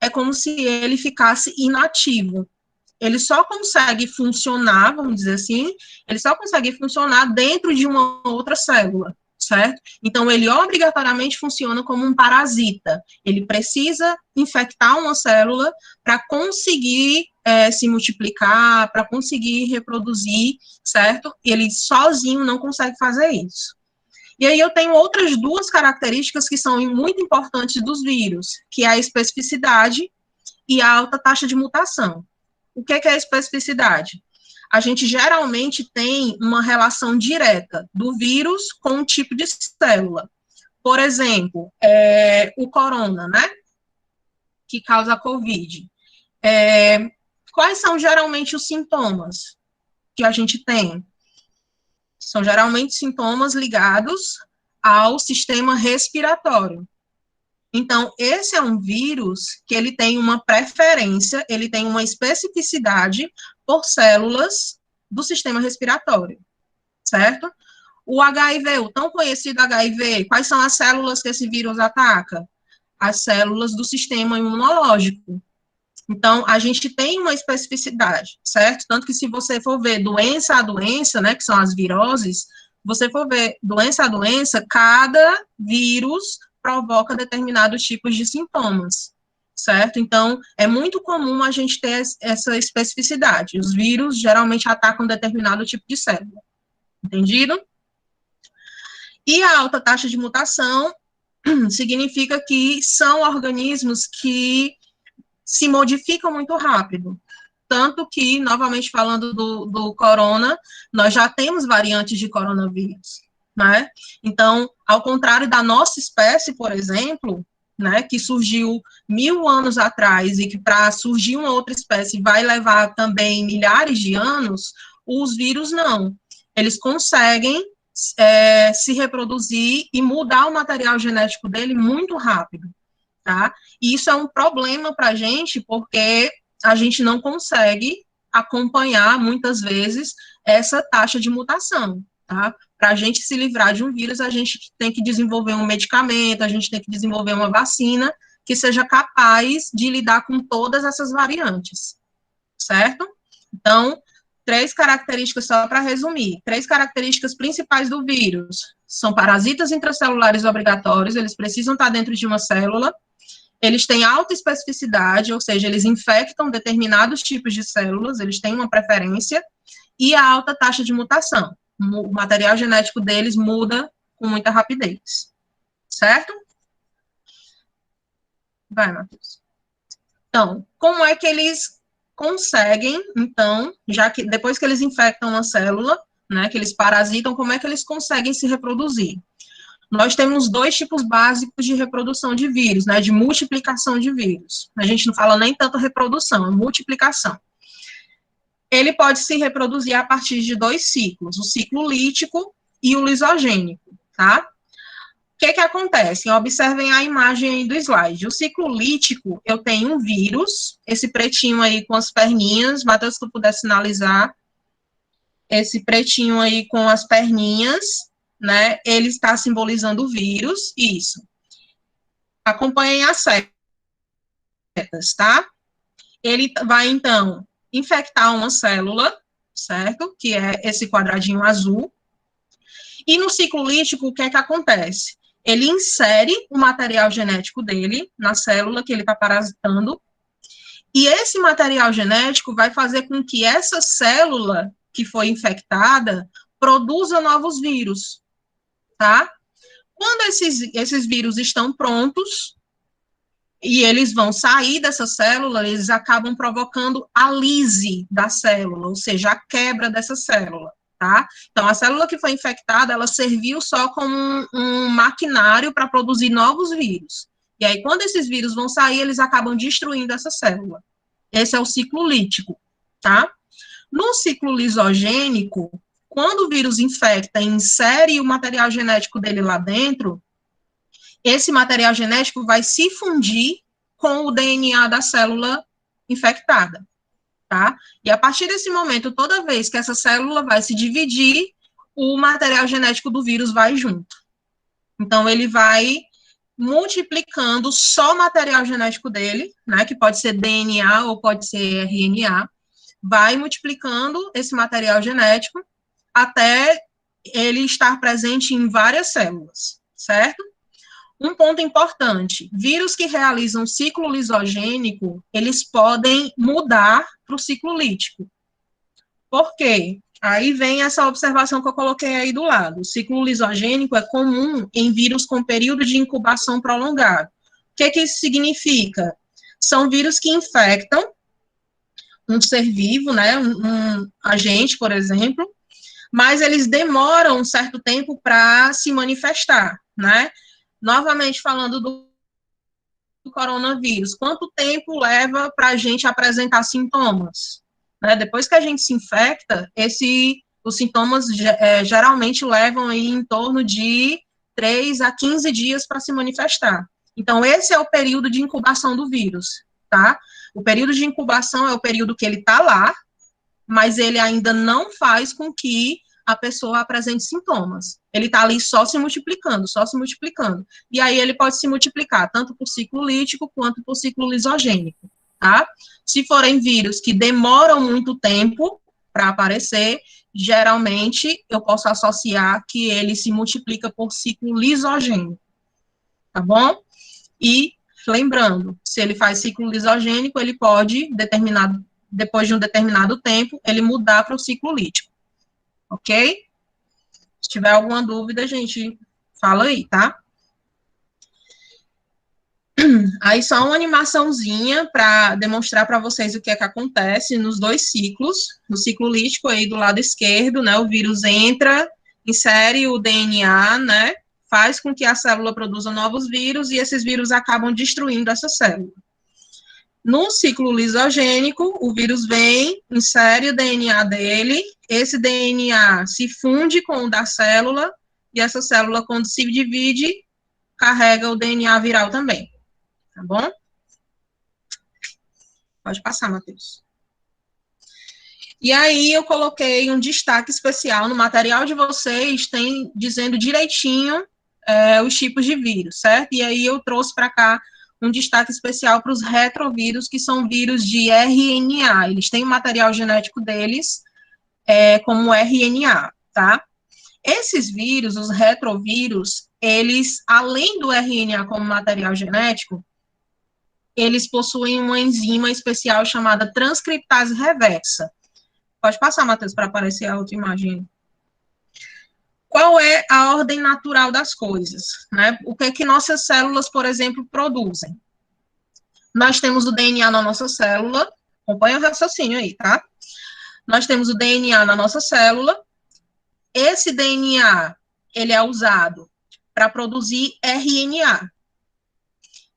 é como se ele ficasse inativo. Ele só consegue funcionar, vamos dizer assim, ele só consegue funcionar dentro de uma outra célula, certo? Então, ele obrigatoriamente funciona como um parasita. Ele precisa infectar uma célula para conseguir se multiplicar, para conseguir reproduzir, certo? Ele sozinho não consegue fazer isso. E aí eu tenho outras 2 características que são muito importantes dos vírus, que é a especificidade e a alta taxa de mutação. O que é a especificidade? A gente geralmente tem uma relação direta do vírus com o tipo de célula. Por exemplo, o corona, né, que causa a COVID. Quais são geralmente os sintomas que a gente tem? São geralmente sintomas ligados ao sistema respiratório. Então, esse é um vírus que ele tem uma preferência, ele tem uma especificidade por células do sistema respiratório, certo? O HIV, o tão conhecido HIV, quais são as células que esse vírus ataca? As células do sistema imunológico. Então, a gente tem uma especificidade, certo? Tanto que se você for ver doença a doença, né, que são as viroses, você for ver doença a doença, cada vírus provoca determinados tipos de sintomas, certo? Então, é muito comum a gente ter essa especificidade. Os vírus geralmente atacam determinado tipo de célula. Entendido? E a alta taxa de mutação significa que são organismos que se modificam muito rápido. Tanto que, novamente falando do corona, nós já temos variantes de coronavírus, né? Então, ao contrário da nossa espécie, por exemplo, né, que surgiu 1000 anos atrás e que para surgir uma outra espécie vai levar também milhares de anos, os vírus não. Eles conseguem se reproduzir e mudar o material genético dele muito rápido, tá? E isso é um problema para a gente, porque a gente não consegue acompanhar, muitas vezes, essa taxa de mutação, tá? Para a gente se livrar de um vírus, a gente tem que desenvolver um medicamento, a gente tem que desenvolver uma vacina que seja capaz de lidar com todas essas variantes, certo? Então, 3 características, só para resumir, 3 características principais do vírus. São parasitas intracelulares obrigatórios, eles precisam estar dentro de uma célula, eles têm alta especificidade, ou seja, eles infectam determinados tipos de células, eles têm uma preferência, e a alta taxa de mutação. O material genético deles muda com muita rapidez. Certo? Vai, Matheus. Então, como é que eles conseguem, então, já que depois que eles infectam uma célula, né, que eles parasitam, como é que eles conseguem se reproduzir? Nós temos 2 tipos básicos de reprodução de vírus, né, de multiplicação de vírus. A gente não fala nem tanto reprodução, é multiplicação. Ele pode se reproduzir a partir de 2 ciclos, o ciclo lítico e o lisogênico, tá? O que acontece? Observem a imagem aí do slide. O ciclo lítico, eu tenho um vírus, esse pretinho aí com as perninhas, Matheus, se tu puder sinalizar, esse pretinho aí com as perninhas, né, ele está simbolizando o vírus, isso. Acompanhem as setas, tá? Ele vai, então, infectar uma célula, certo? Que é esse quadradinho azul. E no ciclo lítico, o que acontece? Ele insere o material genético dele na célula que ele está parasitando, e esse material genético vai fazer com que essa célula que foi infectada produza novos vírus, tá? Quando esses vírus estão prontos, e eles vão sair dessa célula, eles acabam provocando a lise da célula, ou seja, a quebra dessa célula, tá? Então, a célula que foi infectada, ela serviu só como um maquinário para produzir novos vírus. E aí, quando esses vírus vão sair, eles acabam destruindo essa célula. Esse é o ciclo lítico, tá? No ciclo lisogênico, quando o vírus infecta e insere o material genético dele lá dentro, esse material genético vai se fundir com o DNA da célula infectada, tá? E a partir desse momento, toda vez que essa célula vai se dividir, o material genético do vírus vai junto. Então, ele vai multiplicando só o material genético dele, né, que pode ser DNA ou pode ser RNA, vai multiplicando esse material genético até ele estar presente em várias células, certo? Um ponto importante, vírus que realizam ciclo lisogênico, eles podem mudar para o ciclo lítico. Por quê? Aí vem essa observação que eu coloquei aí do lado. O ciclo lisogênico é comum em vírus com período de incubação prolongado. O que isso significa? são vírus que infectam um ser vivo, né, um agente, por exemplo, mas eles demoram um certo tempo para se manifestar, né? Novamente falando do coronavírus, quanto tempo leva para a gente apresentar sintomas? Né? Depois que a gente se infecta, os sintomas geralmente levam aí em torno de 3 a 15 dias para se manifestar. Então, esse é o período de incubação do vírus, tá? O período de incubação é o período que ele está lá, mas ele ainda não faz com que a pessoa apresente sintomas. Ele está ali só se multiplicando, só se multiplicando. E aí ele pode se multiplicar tanto por ciclo lítico quanto por ciclo lisogênico, tá? Se forem vírus que demoram muito tempo para aparecer, geralmente eu posso associar que ele se multiplica por ciclo lisogênico, tá bom? E lembrando, se ele faz ciclo lisogênico, ele pode, depois de um determinado tempo, ele mudar para o ciclo lítico. Ok? Se tiver alguma dúvida, a gente fala aí, tá? Aí só uma animaçãozinha para demonstrar para vocês o que é que acontece nos dois ciclos. No ciclo lítico aí do lado esquerdo, né, o vírus entra, insere o DNA, né, faz com que a célula produza novos vírus e esses vírus acabam destruindo essa célula. No ciclo lisogênico, o vírus vem, insere o DNA dele, esse DNA se funde com o da célula, e essa célula, quando se divide, carrega o DNA viral também. Tá bom? Pode passar, Matheus. E aí, eu coloquei um destaque especial no material de vocês, tem dizendo direitinho os tipos de vírus, certo? E aí, eu trouxe para cá um destaque especial para os retrovírus, que são vírus de RNA. Eles têm o material genético deles como RNA, tá? Esses vírus, os retrovírus, eles, além do RNA como material genético, eles possuem uma enzima especial chamada transcriptase reversa. Pode passar, Matheus, para aparecer a outra imagem. Qual é a ordem natural das coisas? Né? O que é que nossas células, por exemplo, produzem? Nós temos o DNA na nossa célula, acompanha o raciocínio aí, tá? Nós temos o DNA na nossa célula, esse DNA, ele é usado para produzir RNA,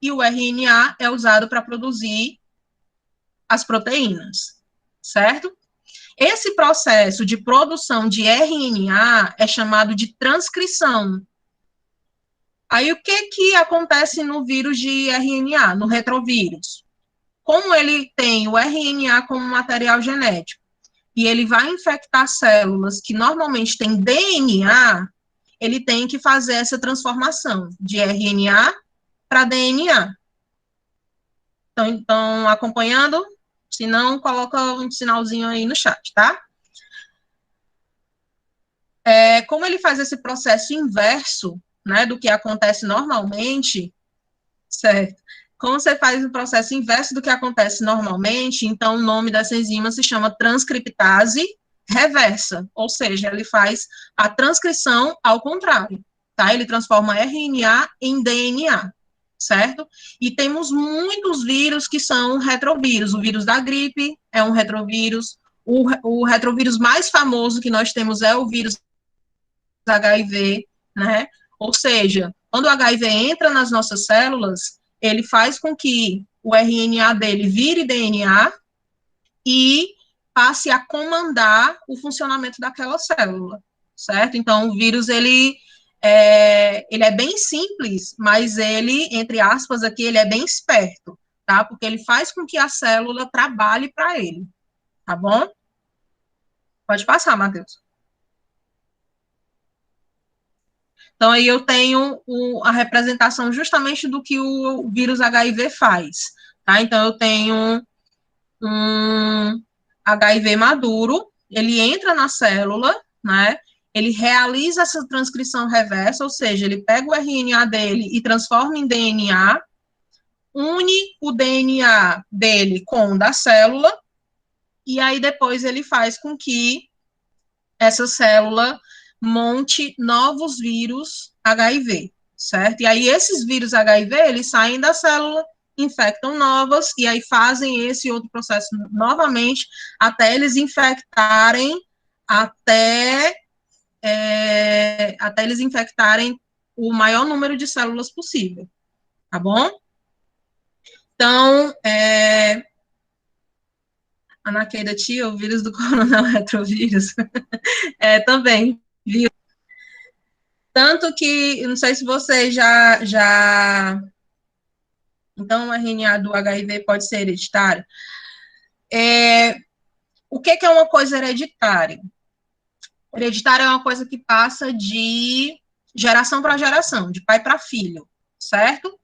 e o RNA é usado para produzir as proteínas, certo? Esse processo de produção de RNA é chamado de transcrição. Aí, o que acontece no vírus de RNA, no retrovírus? Como ele tem o RNA como material genético, e ele vai infectar células que normalmente têm DNA, ele tem que fazer essa transformação de RNA para DNA. Então, acompanhando? Se não, coloca um sinalzinho aí no chat, tá? Como ele faz esse processo inverso, né, do que acontece normalmente, certo? Como você faz o processo inverso do que acontece normalmente, então o nome dessa enzima se chama transcriptase reversa, ou seja, ele faz a transcrição ao contrário, tá? Ele transforma RNA em DNA, certo? E temos muitos vírus que são retrovírus. O vírus da gripe é um retrovírus. O retrovírus mais famoso que nós temos é o vírus HIV, né? Ou seja, quando o HIV entra nas nossas células, ele faz com que o RNA dele vire DNA e passe a comandar o funcionamento daquela célula, certo? Então, o vírus, ele é bem simples, mas ele, entre aspas, aqui, ele é bem esperto, tá? Porque ele faz com que a célula trabalhe para ele, tá bom? Pode passar, Matheus. Então, aí eu tenho a representação justamente do que o vírus HIV faz, tá? Então, eu tenho um HIV maduro, ele entra na célula, né? Ele realiza essa transcrição reversa, ou seja, ele pega o RNA dele e transforma em DNA, une o DNA dele com o da célula, e aí depois ele faz com que essa célula monte novos vírus HIV, certo? E aí esses vírus HIV, eles saem da célula infectam novas, e aí fazem esse outro processo novamente, até eles infectarem, até eles infectarem o maior número de células possível, tá bom? Então, Anaqueira tia, o vírus do coronel retrovírus, também, viu? Tanto que, não sei se você já... Então, o RNA do HIV pode ser hereditário. O que é uma coisa hereditária? Hereditário é uma coisa que passa de geração para geração, de pai para filho, certo?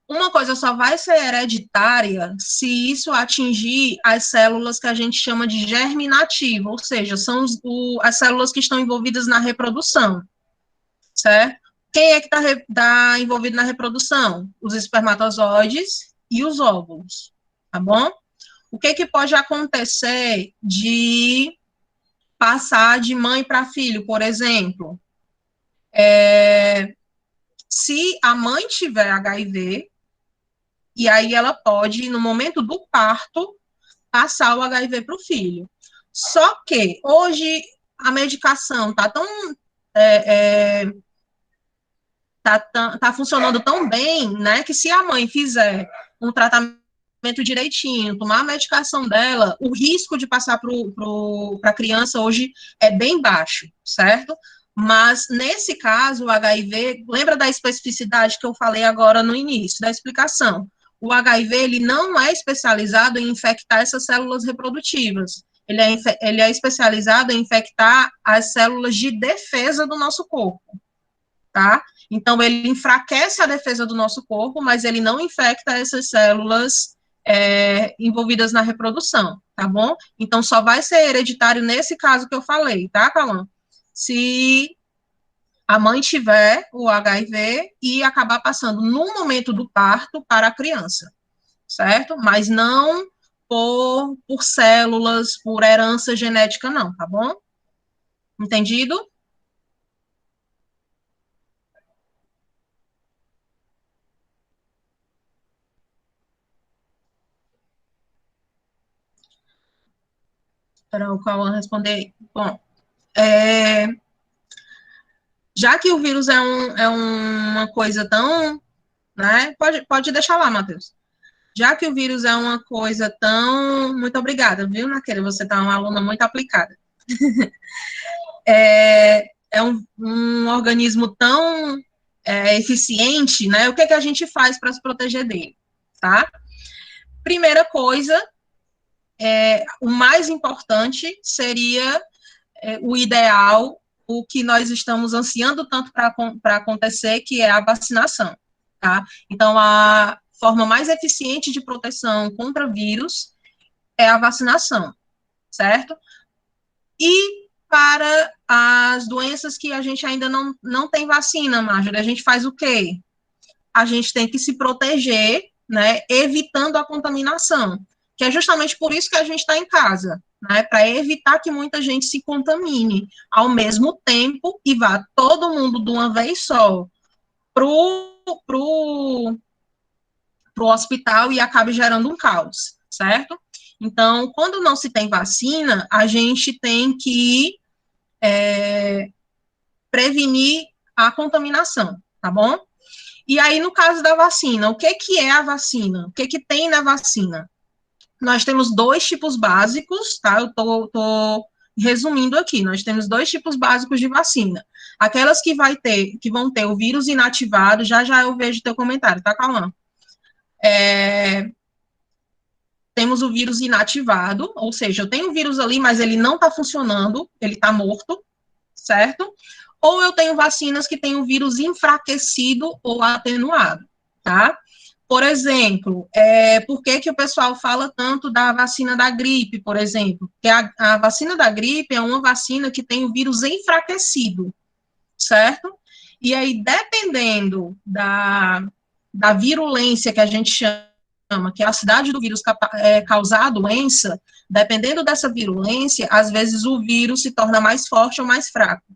Uma coisa só vai ser hereditária se isso atingir as células que a gente chama de germinativo, ou seja, são as células que estão envolvidas na reprodução, certo? Quem é que está envolvido na reprodução? Os espermatozoides e os óvulos, tá bom? O que pode acontecer de passar de mãe para filho, por exemplo? Se a mãe tiver HIV, e aí ela pode, no momento do parto, passar o HIV para o filho. Só que hoje a medicação está tá funcionando tão bem, né, que se a mãe fizer um tratamento direitinho, tomar a medicação dela, o risco de passar para a criança hoje é bem baixo, certo? Mas, nesse caso, o HIV, lembra da especificidade que eu falei agora no início da explicação? O HIV, ele não é especializado em infectar essas células reprodutivas. Ele é especializado em infectar as células de defesa do nosso corpo, tá? Então, ele enfraquece a defesa do nosso corpo, mas ele não infecta essas células envolvidas na reprodução, tá bom? Então, só vai ser hereditário nesse caso que eu falei, tá, Cauã? Se a mãe tiver o HIV e acabar passando no momento do parto para a criança, certo? Mas não por células, por herança genética, não, tá bom? Entendido? Para o Cauã responder. Bom, já que o vírus é uma coisa tão, né? Pode deixar lá, Matheus. Já que o vírus é uma coisa tão... Muito obrigada, viu, Naquele? Você está uma aluna muito aplicada. É um organismo tão eficiente, né? O que a gente faz para se proteger dele, tá? Primeira coisa, o mais importante seria o ideal, o que nós estamos ansiando tanto para acontecer, que é a vacinação, tá? Então, a forma mais eficiente de proteção contra vírus é a vacinação, certo? E para as doenças que a gente ainda não tem vacina, Marjorie, a gente faz o quê? A gente tem que se proteger, né, evitando a contaminação, que é justamente por isso que a gente está em casa, né, para evitar que muita gente se contamine ao mesmo tempo e vá todo mundo de uma vez só pro hospital e acabe gerando um caos, certo? Então, quando não se tem vacina, a gente tem que prevenir a contaminação, tá bom? E aí, no caso da vacina, o que é a vacina? O que tem na vacina? Nós temos 2 tipos básicos, tá? Eu tô resumindo aqui. Nós temos 2 tipos básicos de vacina. Aquelas que vão ter o vírus inativado, já eu vejo teu comentário, tá, Cauã? Temos o vírus inativado, ou seja, eu tenho o vírus ali, mas ele não está funcionando, ele está morto, certo? Ou eu tenho vacinas que têm o vírus enfraquecido ou atenuado, tá? Por exemplo, por que o pessoal fala tanto da vacina da gripe, por exemplo? Porque a vacina da gripe é uma vacina que tem o vírus enfraquecido, certo? E aí, dependendo da virulência que a gente chama, que é a cidade do vírus causar a doença, dependendo dessa virulência, às vezes o vírus se torna mais forte ou mais fraco,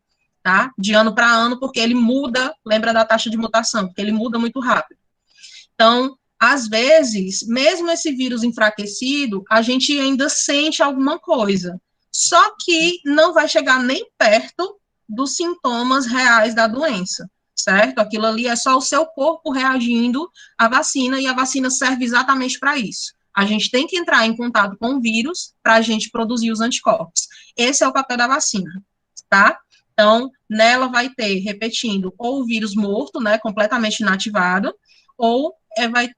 tá? De ano para ano, porque ele muda, lembra da taxa de mutação, porque ele muda muito rápido. Então, às vezes, mesmo esse vírus enfraquecido, a gente ainda sente alguma coisa. Só que não vai chegar nem perto dos sintomas reais da doença, certo? Aquilo ali é só o seu corpo reagindo à vacina, e a vacina serve exatamente para isso. A gente tem que entrar em contato com o vírus para a gente produzir os anticorpos. Esse é o papel da vacina, tá? Então, nela vai ter, repetindo, ou o vírus morto, né, completamente inativado, ou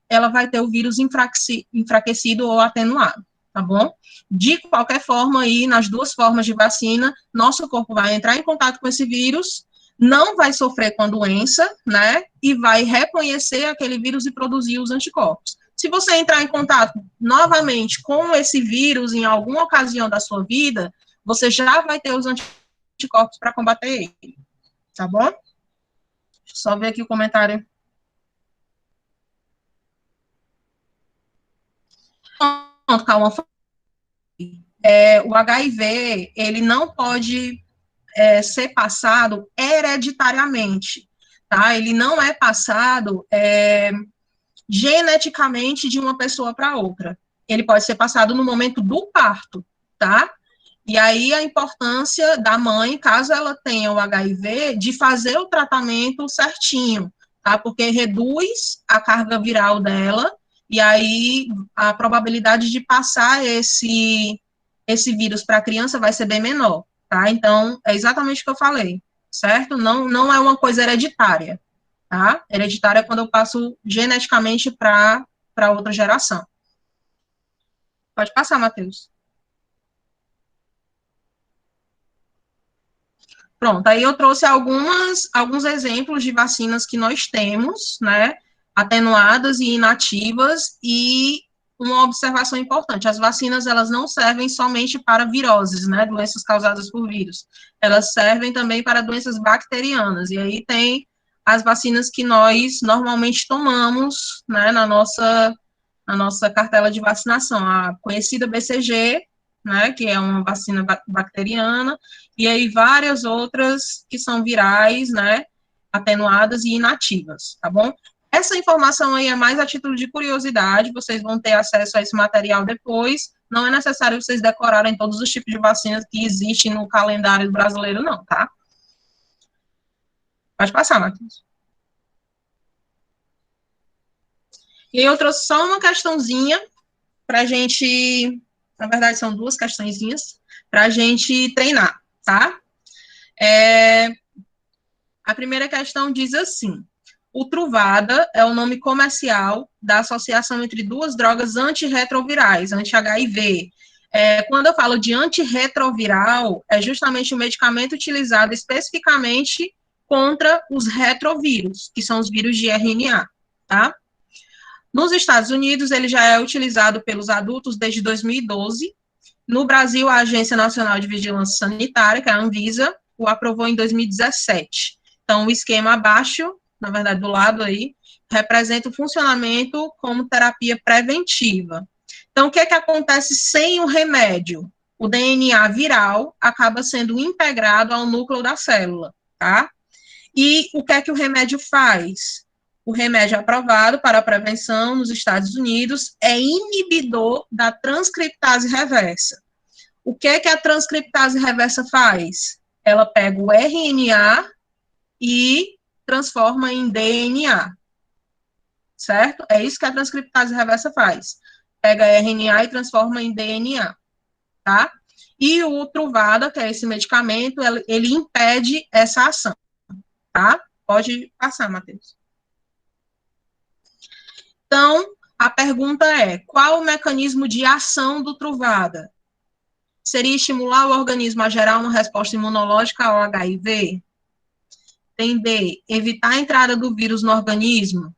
ela vai ter o vírus enfraquecido ou atenuado, tá bom? De qualquer forma, aí, nas duas formas de vacina, nosso corpo vai entrar em contato com esse vírus, não vai sofrer com a doença, né, e vai reconhecer aquele vírus e produzir os anticorpos. Se você entrar em contato novamente com esse vírus em alguma ocasião da sua vida, você já vai ter os anticorpos para combater ele, tá bom? Deixa eu só ver aqui o comentário. Pronto, calma. O HIV, ele não pode ser passado hereditariamente, tá? Ele não é passado geneticamente de uma pessoa para outra. Ele pode ser passado no momento do parto, tá? E aí a importância da mãe, caso ela tenha o HIV, de fazer o tratamento certinho, tá? Porque reduz a carga viral dela, e aí a probabilidade de passar esse vírus para a criança vai ser bem menor, tá? Então, é exatamente o que eu falei, certo? Não é uma coisa hereditária, tá? Hereditária é quando eu passo geneticamente para outra geração. Pode passar, Matheus. Pronto, aí eu trouxe alguns exemplos de vacinas que nós temos, né, atenuadas e inativas, e uma observação importante, as vacinas, elas não servem somente para viroses, né, doenças causadas por vírus, elas servem também para doenças bacterianas, e aí tem as vacinas que nós normalmente tomamos, né, na nossa cartela de vacinação, a conhecida BCG, né, que é uma vacina bacteriana, e aí várias outras que são virais, né, atenuadas e inativas, tá bom? Essa informação aí é mais a título de curiosidade, vocês vão ter acesso a esse material depois, não é necessário vocês decorarem todos os tipos de vacinas que existem no calendário brasileiro, não, tá? Pode passar, Matheus. E eu trouxe só uma questãozinha para a gente, na verdade são duas questõezinhas, para a gente treinar, tá? A primeira questão diz assim: o Truvada é o nome comercial da associação entre duas drogas antirretrovirais, anti-HIV. Quando eu falo de antirretroviral, é justamente o medicamento utilizado especificamente contra os retrovírus, que são os vírus de RNA, tá? Nos Estados Unidos, ele já é utilizado pelos adultos desde 2012. No Brasil, a Agência Nacional de Vigilância Sanitária, que é a Anvisa, o aprovou em 2017. Então, o esquema abaixo, na verdade, do lado aí, representa o funcionamento como terapia preventiva. Então, o que é que acontece sem o remédio? O DNA viral acaba sendo integrado ao núcleo da célula, tá? E o que é que o remédio faz? O remédio aprovado para a prevenção nos Estados Unidos é inibidor da transcriptase reversa. O que é que a transcriptase reversa faz? Ela pega o RNA e transforma em DNA, certo? É isso que a transcriptase reversa faz. Pega RNA e transforma em DNA, tá? E o Truvada, que é esse medicamento, ele impede essa ação, tá? Pode passar, Matheus. Então, a pergunta é: qual o mecanismo de ação do Truvada? Seria estimular o organismo a gerar uma resposta imunológica ao HIV? Tem B, evitar a entrada do vírus no organismo?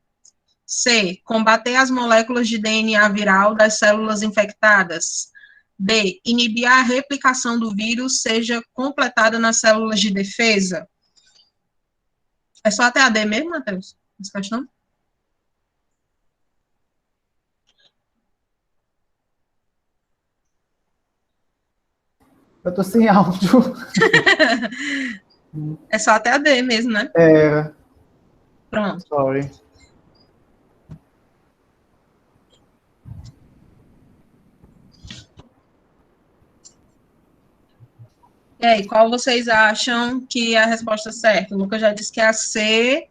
C, combater as moléculas de DNA viral das células infectadas? D, inibir a replicação do vírus seja completada nas células de defesa? É só até a D mesmo, Matheus? Essa questão? Eu tô sem áudio. É só até a D mesmo, né? É. Pronto. Sorry. E aí, qual vocês acham que é a resposta certa? O Lucas já disse que é a C.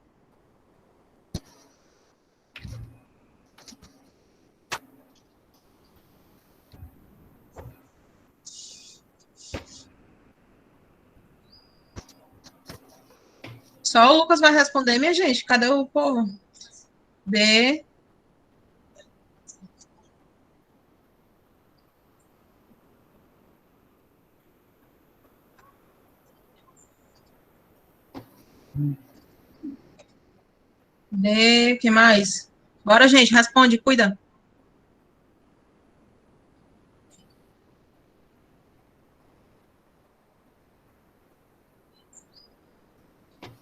Só o Lucas vai responder, minha gente. Cadê o povo? B. D. O que mais? Bora, gente, responde, cuida.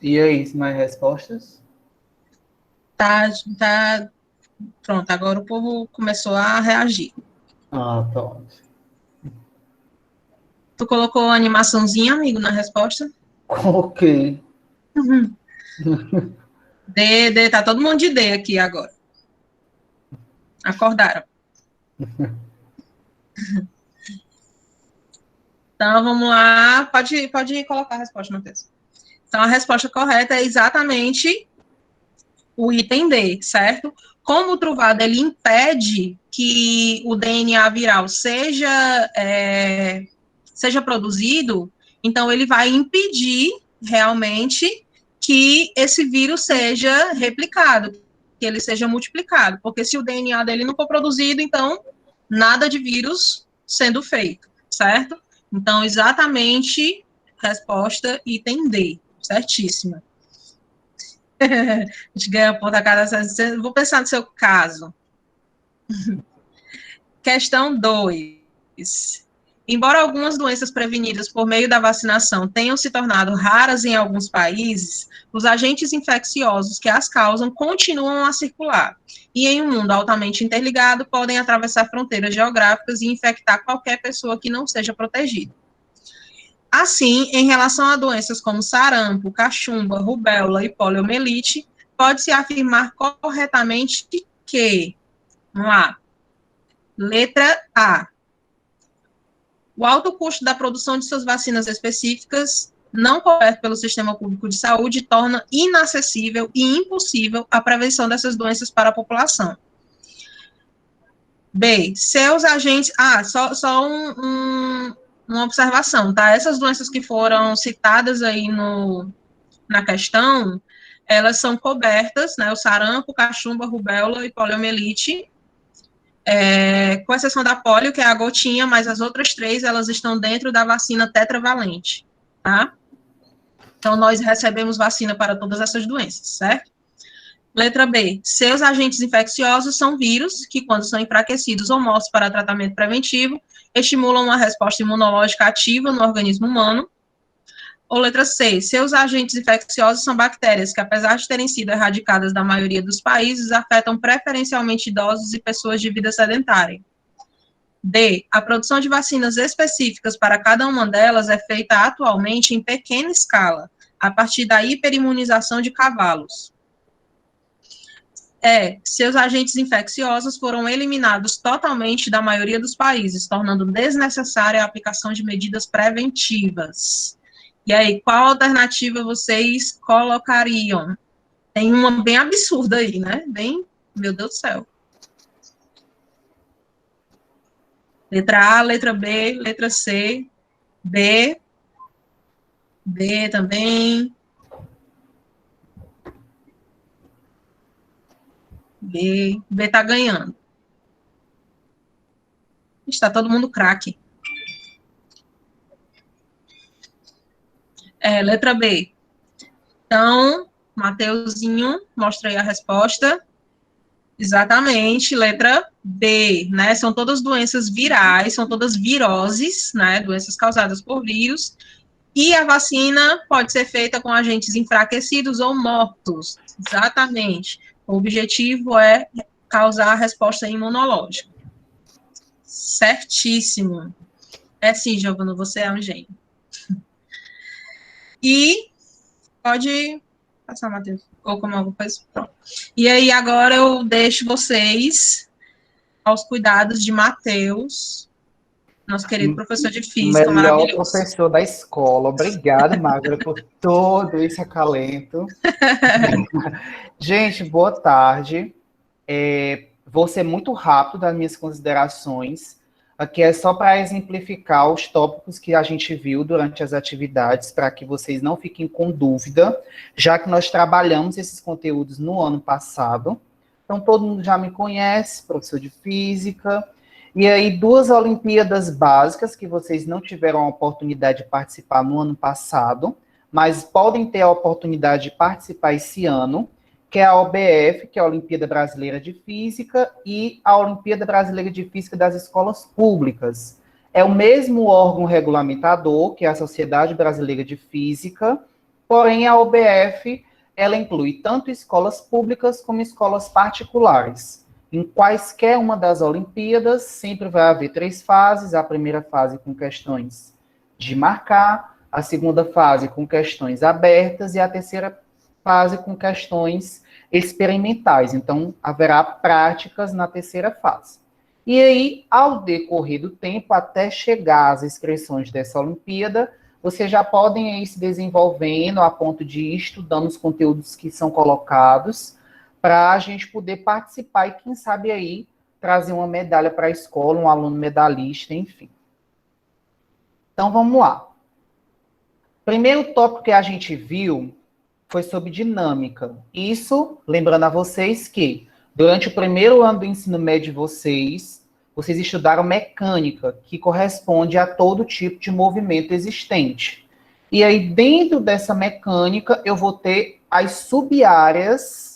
E aí, mais respostas? Tá. Pronto, agora o povo começou a reagir. Ah, pronto. Tu colocou a animaçãozinha, amigo, na resposta? Ok. Uhum. D, tá todo mundo de D aqui agora. Acordaram. Então, vamos lá. Pode colocar a resposta, Matheus. Então, a resposta correta é exatamente o item D, certo? Como o truvado, ele impede que o DNA viral seja produzido, então ele vai impedir realmente que esse vírus seja replicado, que ele seja multiplicado, porque se o DNA dele não for produzido, então nada de vírus sendo feito, certo? Então, exatamente, resposta item D, certíssima. A gente ganha ponto a cada. Vou pensar no seu caso. Questão 2. Embora algumas doenças prevenidas por meio da vacinação tenham se tornado raras em alguns países, os agentes infecciosos que as causam continuam a circular. E em um mundo altamente interligado, podem atravessar fronteiras geográficas e infectar qualquer pessoa que não seja protegida. Assim, em relação a doenças como sarampo, cachumba, rubéola e poliomielite, pode-se afirmar corretamente que, vamos lá, letra A, o alto custo da produção de suas vacinas específicas, não coberto pelo Sistema Público de Saúde, torna inacessível e impossível a prevenção dessas doenças para a população. B, seus agentes... só uma observação, tá? Essas doenças que foram citadas aí na questão, elas são cobertas, né? O sarampo, cachumba, rubéola e poliomielite, com exceção da polio, que é a gotinha, mas as outras três, elas estão dentro da vacina tetravalente, tá? Então, nós recebemos vacina para todas essas doenças, certo? Letra B. Seus agentes infecciosos são vírus, que, quando são enfraquecidos ou mortos para tratamento preventivo, estimulam uma resposta imunológica ativa no organismo humano. Ou letra C. Seus agentes infecciosos são bactérias, que, apesar de terem sido erradicadas da maioria dos países, afetam preferencialmente idosos e pessoas de vida sedentária. D. A produção de vacinas específicas para cada uma delas é feita atualmente em pequena escala, a partir da hiperimunização de cavalos. Seus agentes infecciosos foram eliminados totalmente da maioria dos países, tornando desnecessária a aplicação de medidas preventivas. E aí, qual alternativa vocês colocariam? Tem uma bem absurda aí, né? Bem, meu Deus do céu. Letra A, letra B, letra C, B, B também. B tá ganhando. Está todo mundo craque. Letra B. Então, Mateuzinho, mostra aí a resposta. Exatamente, letra B, né? São todas doenças virais, são todas viroses, né? Doenças causadas por vírus. E a vacina pode ser feita com agentes enfraquecidos ou mortos. Exatamente. O objetivo é causar a resposta imunológica. Certíssimo. Sim, Giovana, você é um gênio. E pode passar, Matheus, ou como alguma coisa. Pronto. E aí, agora eu deixo vocês aos cuidados de Matheus, Nosso querido professor de física, Melhor maravilhoso. professor da escola. Obrigado, Magda, por todo esse acalento. Gente, boa tarde. Vou ser muito rápido das minhas considerações. Aqui é só para exemplificar os tópicos que a gente viu durante as atividades, para que vocês não fiquem com dúvida, já que nós trabalhamos esses conteúdos no ano passado. Então, todo mundo já me conhece, professor de física. E aí, 2 Olimpíadas básicas que vocês não tiveram a oportunidade de participar no ano passado, mas podem ter a oportunidade de participar esse ano, que é a OBF, que é a Olimpíada Brasileira de Física, e a Olimpíada Brasileira de Física das Escolas Públicas. É o mesmo órgão regulamentador, que é a Sociedade Brasileira de Física, porém a OBF, ela inclui tanto escolas públicas como escolas particulares. Em quaisquer uma das Olimpíadas, sempre vai haver 3 fases, a primeira fase com questões de marcar, a segunda fase com questões abertas e a terceira fase com questões experimentais. Então, haverá práticas na terceira fase. E aí, ao decorrer do tempo, até chegar às inscrições dessa Olimpíada, vocês já podem ir se desenvolvendo a ponto de ir estudando os conteúdos que são colocados para a gente poder participar e, quem sabe, aí trazer uma medalha para a escola, um aluno medalhista, enfim. Então, vamos lá. Primeiro tópico que a gente viu foi sobre dinâmica. Isso, lembrando a vocês que, durante o primeiro ano do ensino médio de vocês estudaram mecânica, que corresponde a todo tipo de movimento existente. E aí, dentro dessa mecânica, eu vou ter as sub-áreas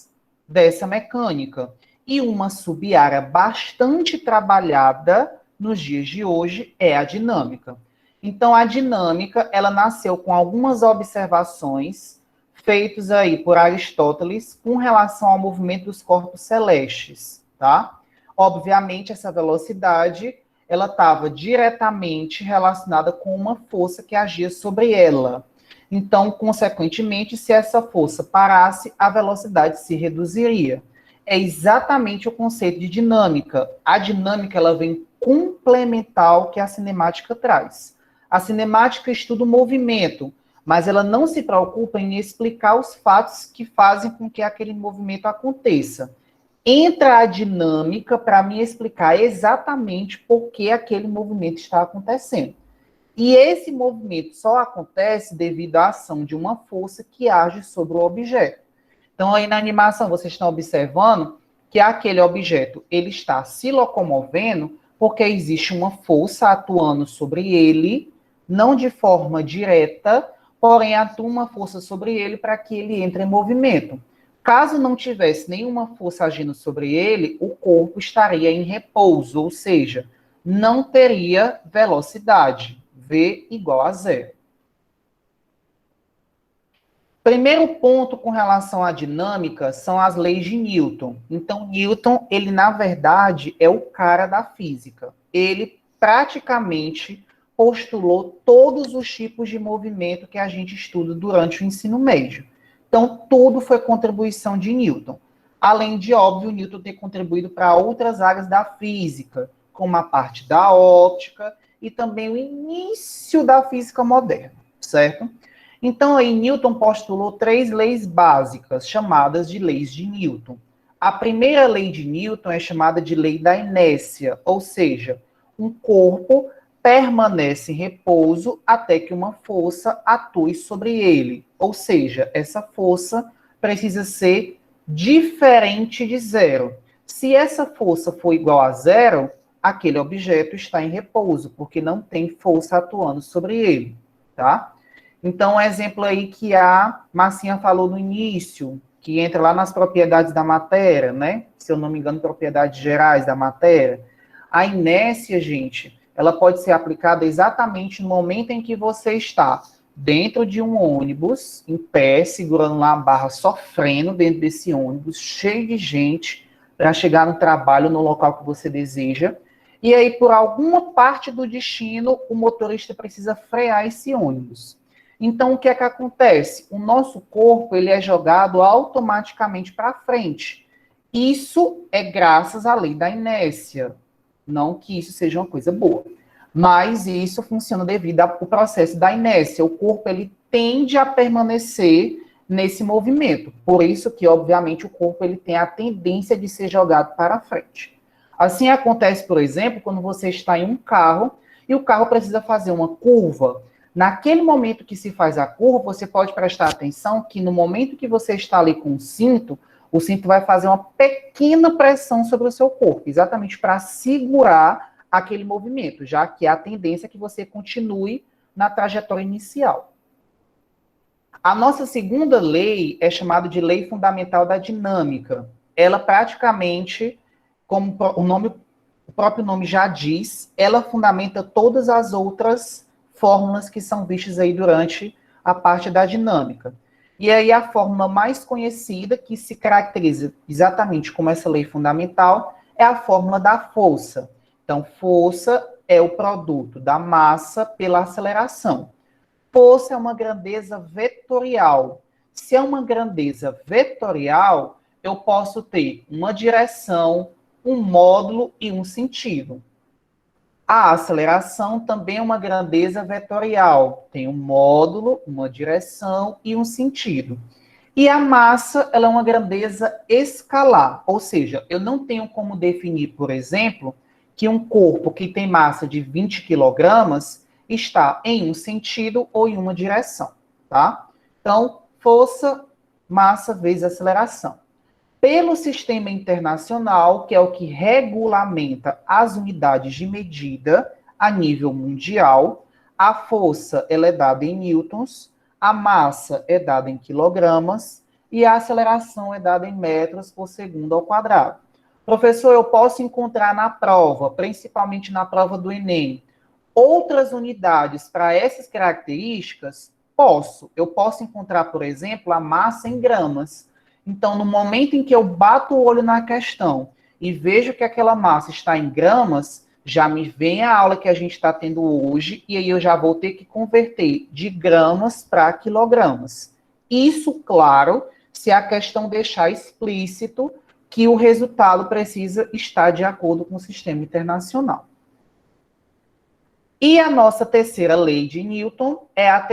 dessa mecânica. E uma sub-área bastante trabalhada nos dias de hoje é a dinâmica. Então, a dinâmica, ela nasceu com algumas observações feitos aí por Aristóteles com relação ao movimento dos corpos celestes, tá? Obviamente, essa velocidade, ela estava diretamente relacionada com uma força que agia sobre ela. Então, consequentemente, se essa força parasse, a velocidade se reduziria. É exatamente o conceito de dinâmica. A dinâmica, ela vem complementar o que a cinemática traz. A cinemática estuda o movimento, mas ela não se preocupa em explicar os fatos que fazem com que aquele movimento aconteça. Entra a dinâmica para me explicar exatamente por que aquele movimento está acontecendo. E esse movimento só acontece devido à ação de uma força que age sobre o objeto. Então, aí na animação, vocês estão observando que aquele objeto ele está se locomovendo porque existe uma força atuando sobre ele, não de forma direta, porém atua uma força sobre ele para que ele entre em movimento. Caso não tivesse nenhuma força agindo sobre ele, o corpo estaria em repouso, ou seja, não teria velocidade. V igual a 0. Primeiro ponto com relação à dinâmica são as leis de Newton. Então, Newton, ele na verdade é o cara da física. Ele praticamente postulou todos os tipos de movimento que a gente estuda durante o ensino médio. Então, tudo foi contribuição de Newton. Além de, óbvio, Newton ter contribuído para outras áreas da física, como a parte da óptica e também o início da física moderna, certo? Então, aí, Newton postulou 3 leis básicas, chamadas de leis de Newton. A primeira lei de Newton é chamada de lei da inércia, ou seja, um corpo permanece em repouso até que uma força atue sobre ele. Ou seja, essa força precisa ser diferente de 0. Se essa força for igual a 0, aquele objeto está em repouso, porque não tem força atuando sobre ele, tá? Então, um exemplo aí que a Marcinha falou no início, que entra lá nas propriedades da matéria, né? Se eu não me engano, propriedades gerais da matéria. A inércia, gente, ela pode ser aplicada exatamente no momento em que você está dentro de um ônibus, em pé, segurando lá a barra, sofrendo dentro desse ônibus, cheio de gente, para chegar no trabalho, no local que você deseja. E aí, por alguma parte do destino, o motorista precisa frear esse ônibus. Então, o que é que acontece? O nosso corpo, ele é jogado automaticamente para frente. Isso é graças à lei da inércia. Não que isso seja uma coisa boa. Mas isso funciona devido ao processo da inércia. O corpo, ele tende a permanecer nesse movimento. Por isso que, obviamente, o corpo ele tem a tendência de ser jogado para frente. Assim acontece, por exemplo, quando você está em um carro e o carro precisa fazer uma curva. Naquele momento que se faz a curva, você pode prestar atenção que no momento que você está ali com o cinto vai fazer uma pequena pressão sobre o seu corpo, exatamente para segurar aquele movimento, já que a tendência é que você continue na trajetória inicial. A nossa segunda lei é chamada de Lei Fundamental da Dinâmica. Ela praticamente, como o próprio nome já diz, ela fundamenta todas as outras fórmulas que são vistas aí durante a parte da dinâmica. E aí a fórmula mais conhecida, que se caracteriza exatamente como essa lei fundamental, é a fórmula da força. Então, força é o produto da massa pela aceleração. Força é uma grandeza vetorial. Se é uma grandeza vetorial, eu posso ter uma direção, um módulo e um sentido. A aceleração também é uma grandeza vetorial. Tem um módulo, uma direção e um sentido. E a massa, ela é uma grandeza escalar. Ou seja, eu não tenho como definir, por exemplo, que um corpo que tem massa de 20 quilogramas está em um sentido ou em uma direção, tá? Então, força, massa vezes aceleração. Pelo sistema internacional, que é o que regulamenta as unidades de medida a nível mundial, a força ela é dada em newtons, a massa é dada em quilogramas e a aceleração é dada em metros por segundo ao quadrado. Professor, eu posso encontrar na prova, principalmente na prova do Enem, outras unidades para essas características? Posso. Eu posso encontrar, por exemplo, a massa em gramas. Então, no momento em que eu bato o olho na questão e vejo que aquela massa está em gramas, já me vem a aula que a gente está tendo hoje, e aí eu já vou ter que converter de gramas para quilogramas. Isso, claro, se a questão deixar explícito que o resultado precisa estar de acordo com o sistema internacional. E a nossa terceira lei de Newton é a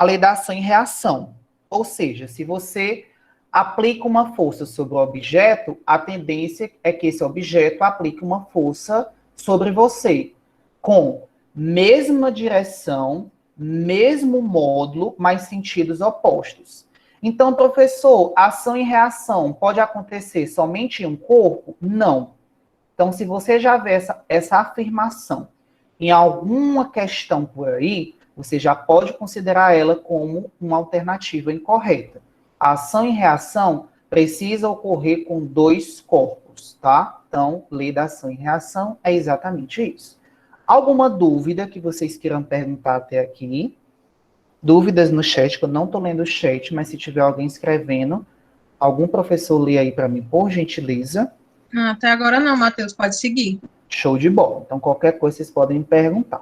lei da ação e reação. Ou seja, se você aplica uma força sobre o objeto, a tendência é que esse objeto aplique uma força sobre você, com mesma direção, mesmo módulo, mas sentidos opostos. Então, professor, ação e reação pode acontecer somente em um corpo? Não. Então, se você já vê essa afirmação em alguma questão por aí, você já pode considerar ela como uma alternativa incorreta. A ação e reação precisa ocorrer com dois corpos, tá? Então, lei da ação e reação é exatamente isso. Alguma dúvida que vocês queiram perguntar até aqui? Dúvidas no chat, que eu não estou lendo o chat, mas se tiver alguém escrevendo, algum professor lê aí para mim, por gentileza. Até agora não, Matheus, pode seguir. Show de bola. Então, qualquer coisa vocês podem me perguntar.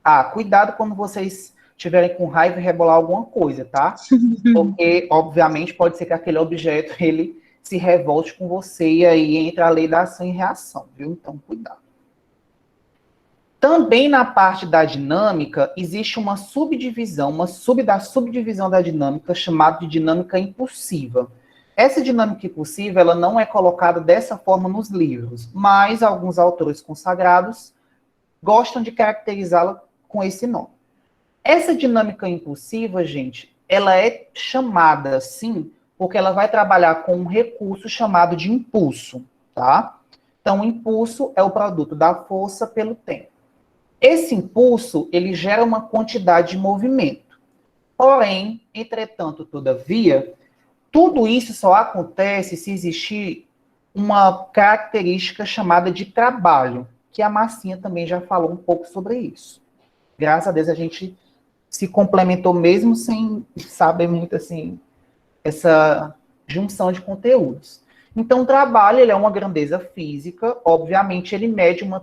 Ah, cuidado quando vocês tiverem com raiva e rebolar alguma coisa, tá? Porque, obviamente, pode ser que aquele objeto, ele se revolte com você e aí entra a lei da ação e reação, viu? Então, cuidado. Também na parte da dinâmica, existe uma subdivisão, da subdivisão da dinâmica, chamada de dinâmica impulsiva. Essa dinâmica impulsiva, ela não é colocada dessa forma nos livros, mas alguns autores consagrados gostam de caracterizá-la com esse nome. Essa dinâmica impulsiva, gente, ela é chamada assim porque ela vai trabalhar com um recurso chamado de impulso, tá? Então, o impulso é o produto da força pelo tempo. Esse impulso, ele gera uma quantidade de movimento. Porém, entretanto, todavia, tudo isso só acontece se existir uma característica chamada de trabalho, que a Marcinha também já falou um pouco sobre isso. Graças a Deus a gente se complementou mesmo sem saber muito assim essa junção de conteúdos. Então, o trabalho ele é uma grandeza física, obviamente ele mede uma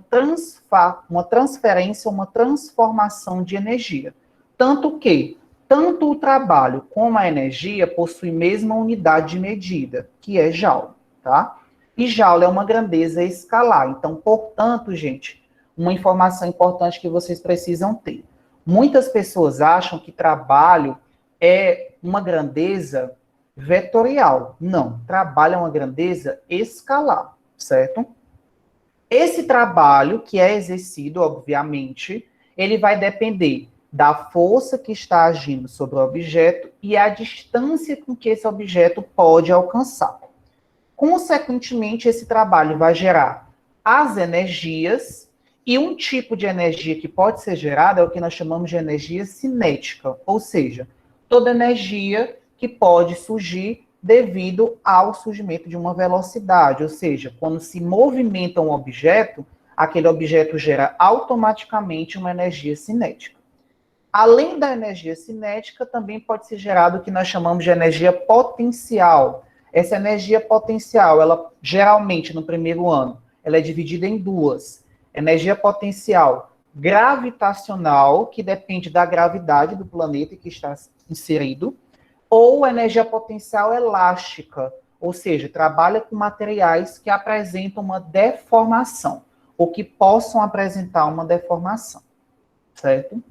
transferência, uma transformação de energia. Tanto que, tanto o trabalho como a energia possuem a mesma unidade de medida, que é Joule, tá? E Joule é uma grandeza escalar. Então, portanto, gente, uma informação importante que vocês precisam ter. Muitas pessoas acham que trabalho é uma grandeza vetorial. Não, trabalho é uma grandeza escalar, certo? Esse trabalho que é exercido, obviamente, ele vai depender da força que está agindo sobre o objeto e a distância com que esse objeto pode alcançar. Consequentemente, esse trabalho vai gerar as energias, e um tipo de energia que pode ser gerada é o que nós chamamos de energia cinética, ou seja, toda energia que pode surgir devido ao surgimento de uma velocidade, ou seja, quando se movimenta um objeto, aquele objeto gera automaticamente uma energia cinética. Além da energia cinética, também pode ser gerado o que nós chamamos de energia potencial. Essa energia potencial, ela geralmente no primeiro ano, ela é dividida em duas. Energia potencial gravitacional, que depende da gravidade do planeta que está inserido, ou energia potencial elástica, ou seja, trabalha com materiais que apresentam uma deformação, ou que possam apresentar uma deformação, certo?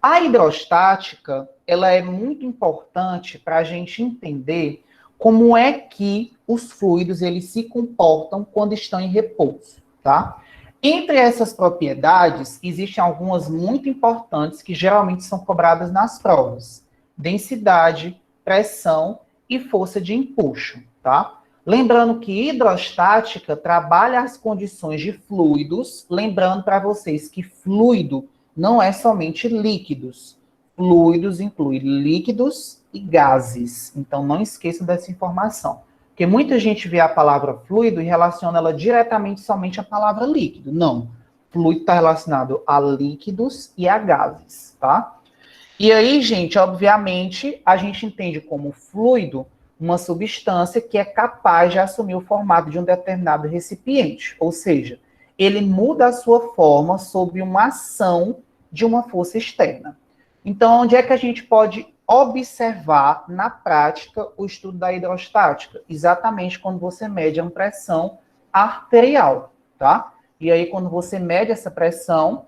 A hidrostática, ela é muito importante para a gente entender como é que os fluidos eles se comportam quando estão em repouso, tá? Entre essas propriedades, existem algumas muito importantes que geralmente são cobradas nas provas. Densidade, pressão e força de empuxo, tá? Lembrando que hidrostática trabalha as condições de fluidos, lembrando para vocês que fluido não é somente líquidos. Fluidos inclui líquidos e gases. Então, não esqueçam dessa informação. Porque muita gente vê a palavra fluido e relaciona ela diretamente somente à palavra líquido. Não. Fluido está relacionado a líquidos e a gases, tá? E aí, gente, obviamente, a gente entende como fluido uma substância que é capaz de assumir o formato de um determinado recipiente. Ou seja, ele muda a sua forma sob uma ação de uma força externa. Então, onde é que a gente pode observar na prática o estudo da hidrostática? Exatamente quando você mede a pressão arterial, tá? E aí, quando você mede essa pressão,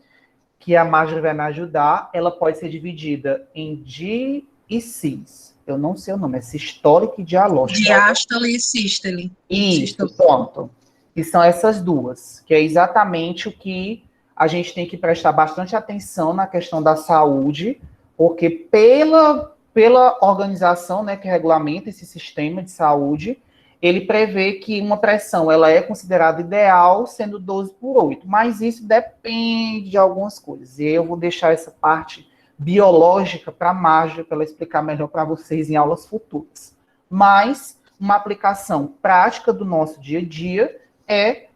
que a Marjorie vai me ajudar, ela pode ser dividida em di e cis. Eu não sei o nome, é sistólica e dialógica. Diástole e sístole. Isso, pronto. E são essas duas, que é exatamente o que a gente tem que prestar bastante atenção na questão da saúde, porque pela organização, né, que regulamenta esse sistema de saúde, ele prevê que uma pressão ela é considerada ideal, sendo 12/8, mas isso depende de algumas coisas. E eu vou deixar essa parte biológica para a Marjorie, para ela explicar melhor para vocês em aulas futuras. Mas uma aplicação prática do nosso dia a dia é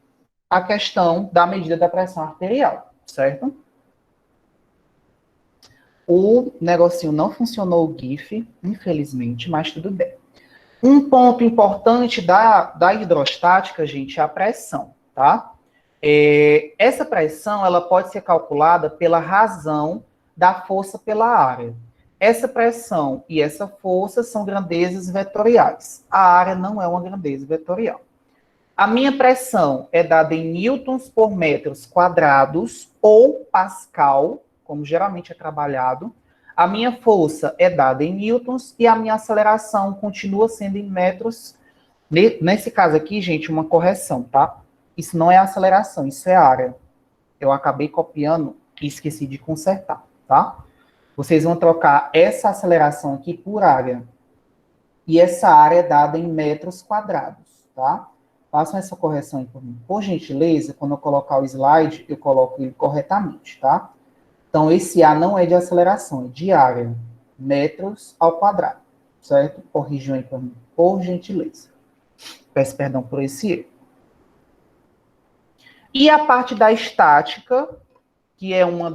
a questão da medida da pressão arterial, certo? O negocinho não funcionou o GIF, infelizmente, mas tudo bem. Um ponto importante da hidrostática, gente, é a pressão, tá? Essa pressão, ela pode ser calculada pela razão da força pela área. Essa pressão e essa força são grandezas vetoriais. A área não é uma grandeza vetorial. A minha pressão é dada em newtons por metros quadrados ou pascal, como geralmente é trabalhado. A minha força é dada em newtons e a minha aceleração continua sendo em metros. Nesse caso aqui, gente, uma correção, tá? Isso não é aceleração, isso é área. Eu acabei copiando e esqueci de consertar, tá? Vocês vão trocar essa aceleração aqui por área. E essa área é dada em metros quadrados, tá? Façam essa correção aí por mim. Por gentileza, quando eu colocar o slide, eu coloco ele corretamente, tá? Então, esse A não é de aceleração, é de área. Metros ao quadrado, certo? Corrijam aí por mim, por gentileza. Peço perdão por esse erro. E a parte da estática, que é um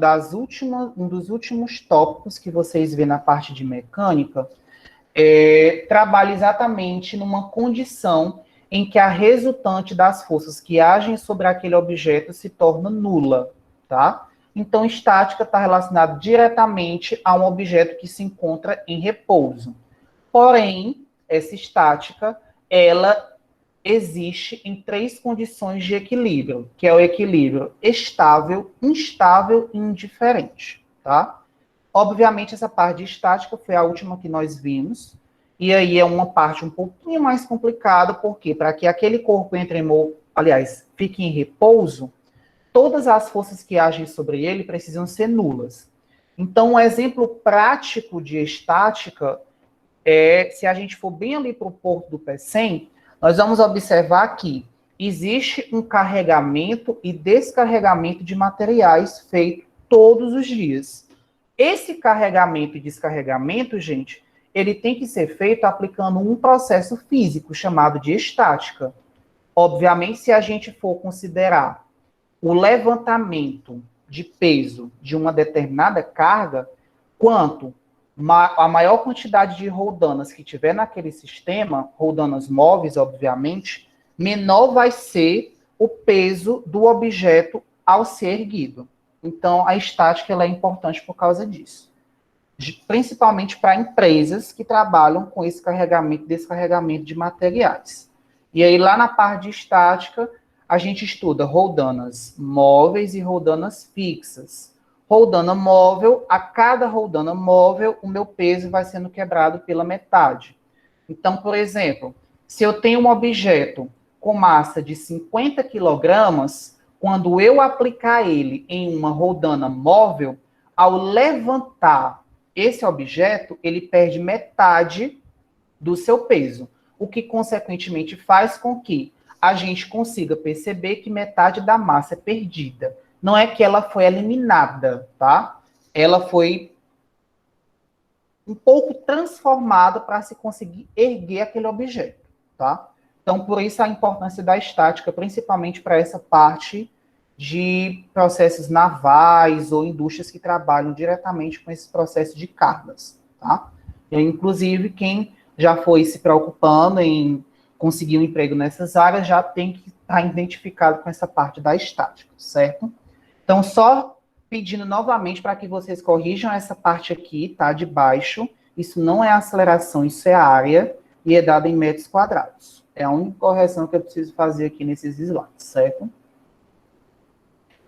dos últimos tópicos que vocês vêem na parte de mecânica, trabalha exatamente numa condição em que a resultante das forças que agem sobre aquele objeto se torna nula, tá? Então, estática está relacionada diretamente a um objeto que se encontra em repouso. Porém, essa estática, ela existe em 3 condições de equilíbrio, que é o equilíbrio estável, instável e indiferente, tá? Obviamente, essa parte de estática foi a última que nós vimos, e aí é uma parte um pouquinho mais complicada, porque para que aquele corpo fique em repouso, todas as forças que agem sobre ele precisam ser nulas. Então, um exemplo prático de estática é, se a gente for bem ali para o porto do Pecém, nós vamos observar que existe um carregamento e descarregamento de materiais feito todos os dias. Esse carregamento e descarregamento, gente, ele tem que ser feito aplicando um processo físico chamado de estática. Obviamente, se a gente for considerar o levantamento de peso de uma determinada carga, quanto a maior quantidade de roldanas que tiver naquele sistema, roldanas móveis, obviamente, menor vai ser o peso do objeto ao ser erguido. Então, a estática ela é importante por causa disso. Principalmente para empresas que trabalham com esse carregamento e descarregamento de materiais. E aí, lá na parte de estática, a gente estuda roldanas móveis e roldanas fixas. Roldana móvel, a cada roldana móvel, o meu peso vai sendo quebrado pela metade. Então, por exemplo, se eu tenho um objeto com massa de 50 quilogramas, quando eu aplicar ele em uma roldana móvel, ao levantar esse objeto, ele perde metade do seu peso, o que, consequentemente, faz com que a gente consiga perceber que metade da massa é perdida. Não é que ela foi eliminada, tá? Ela foi um pouco transformada para se conseguir erguer aquele objeto, tá? Então, por isso a importância da estática, principalmente para essa parte de processos navais ou indústrias que trabalham diretamente com esse processo de cargas, tá? E, inclusive, quem já foi se preocupando em conseguir um emprego nessas áreas já tem que estar identificado com essa parte da estática, certo? Então, só pedindo novamente para que vocês corrijam essa parte aqui, tá? De baixo. Isso não é aceleração, isso é área e é dado em metros quadrados. É a única correção que eu preciso fazer aqui nesses slides, certo?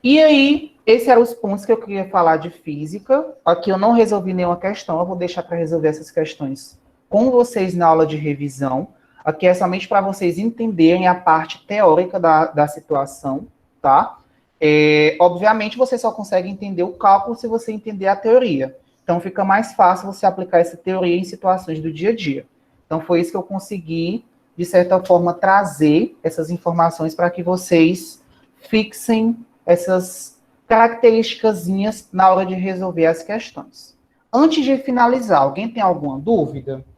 E aí, esses eram os pontos que eu queria falar de física. Aqui eu não resolvi nenhuma questão, eu vou deixar para resolver essas questões com vocês na aula de revisão. Aqui é somente para vocês entenderem a parte teórica da situação, tá? Obviamente, você só consegue entender o cálculo se você entender a teoria. Então, fica mais fácil você aplicar essa teoria em situações do dia a dia. Então, foi isso que eu consegui, de certa forma, trazer essas informações para que vocês fixem essas características na hora de resolver as questões. Antes de finalizar, alguém tem alguma dúvida?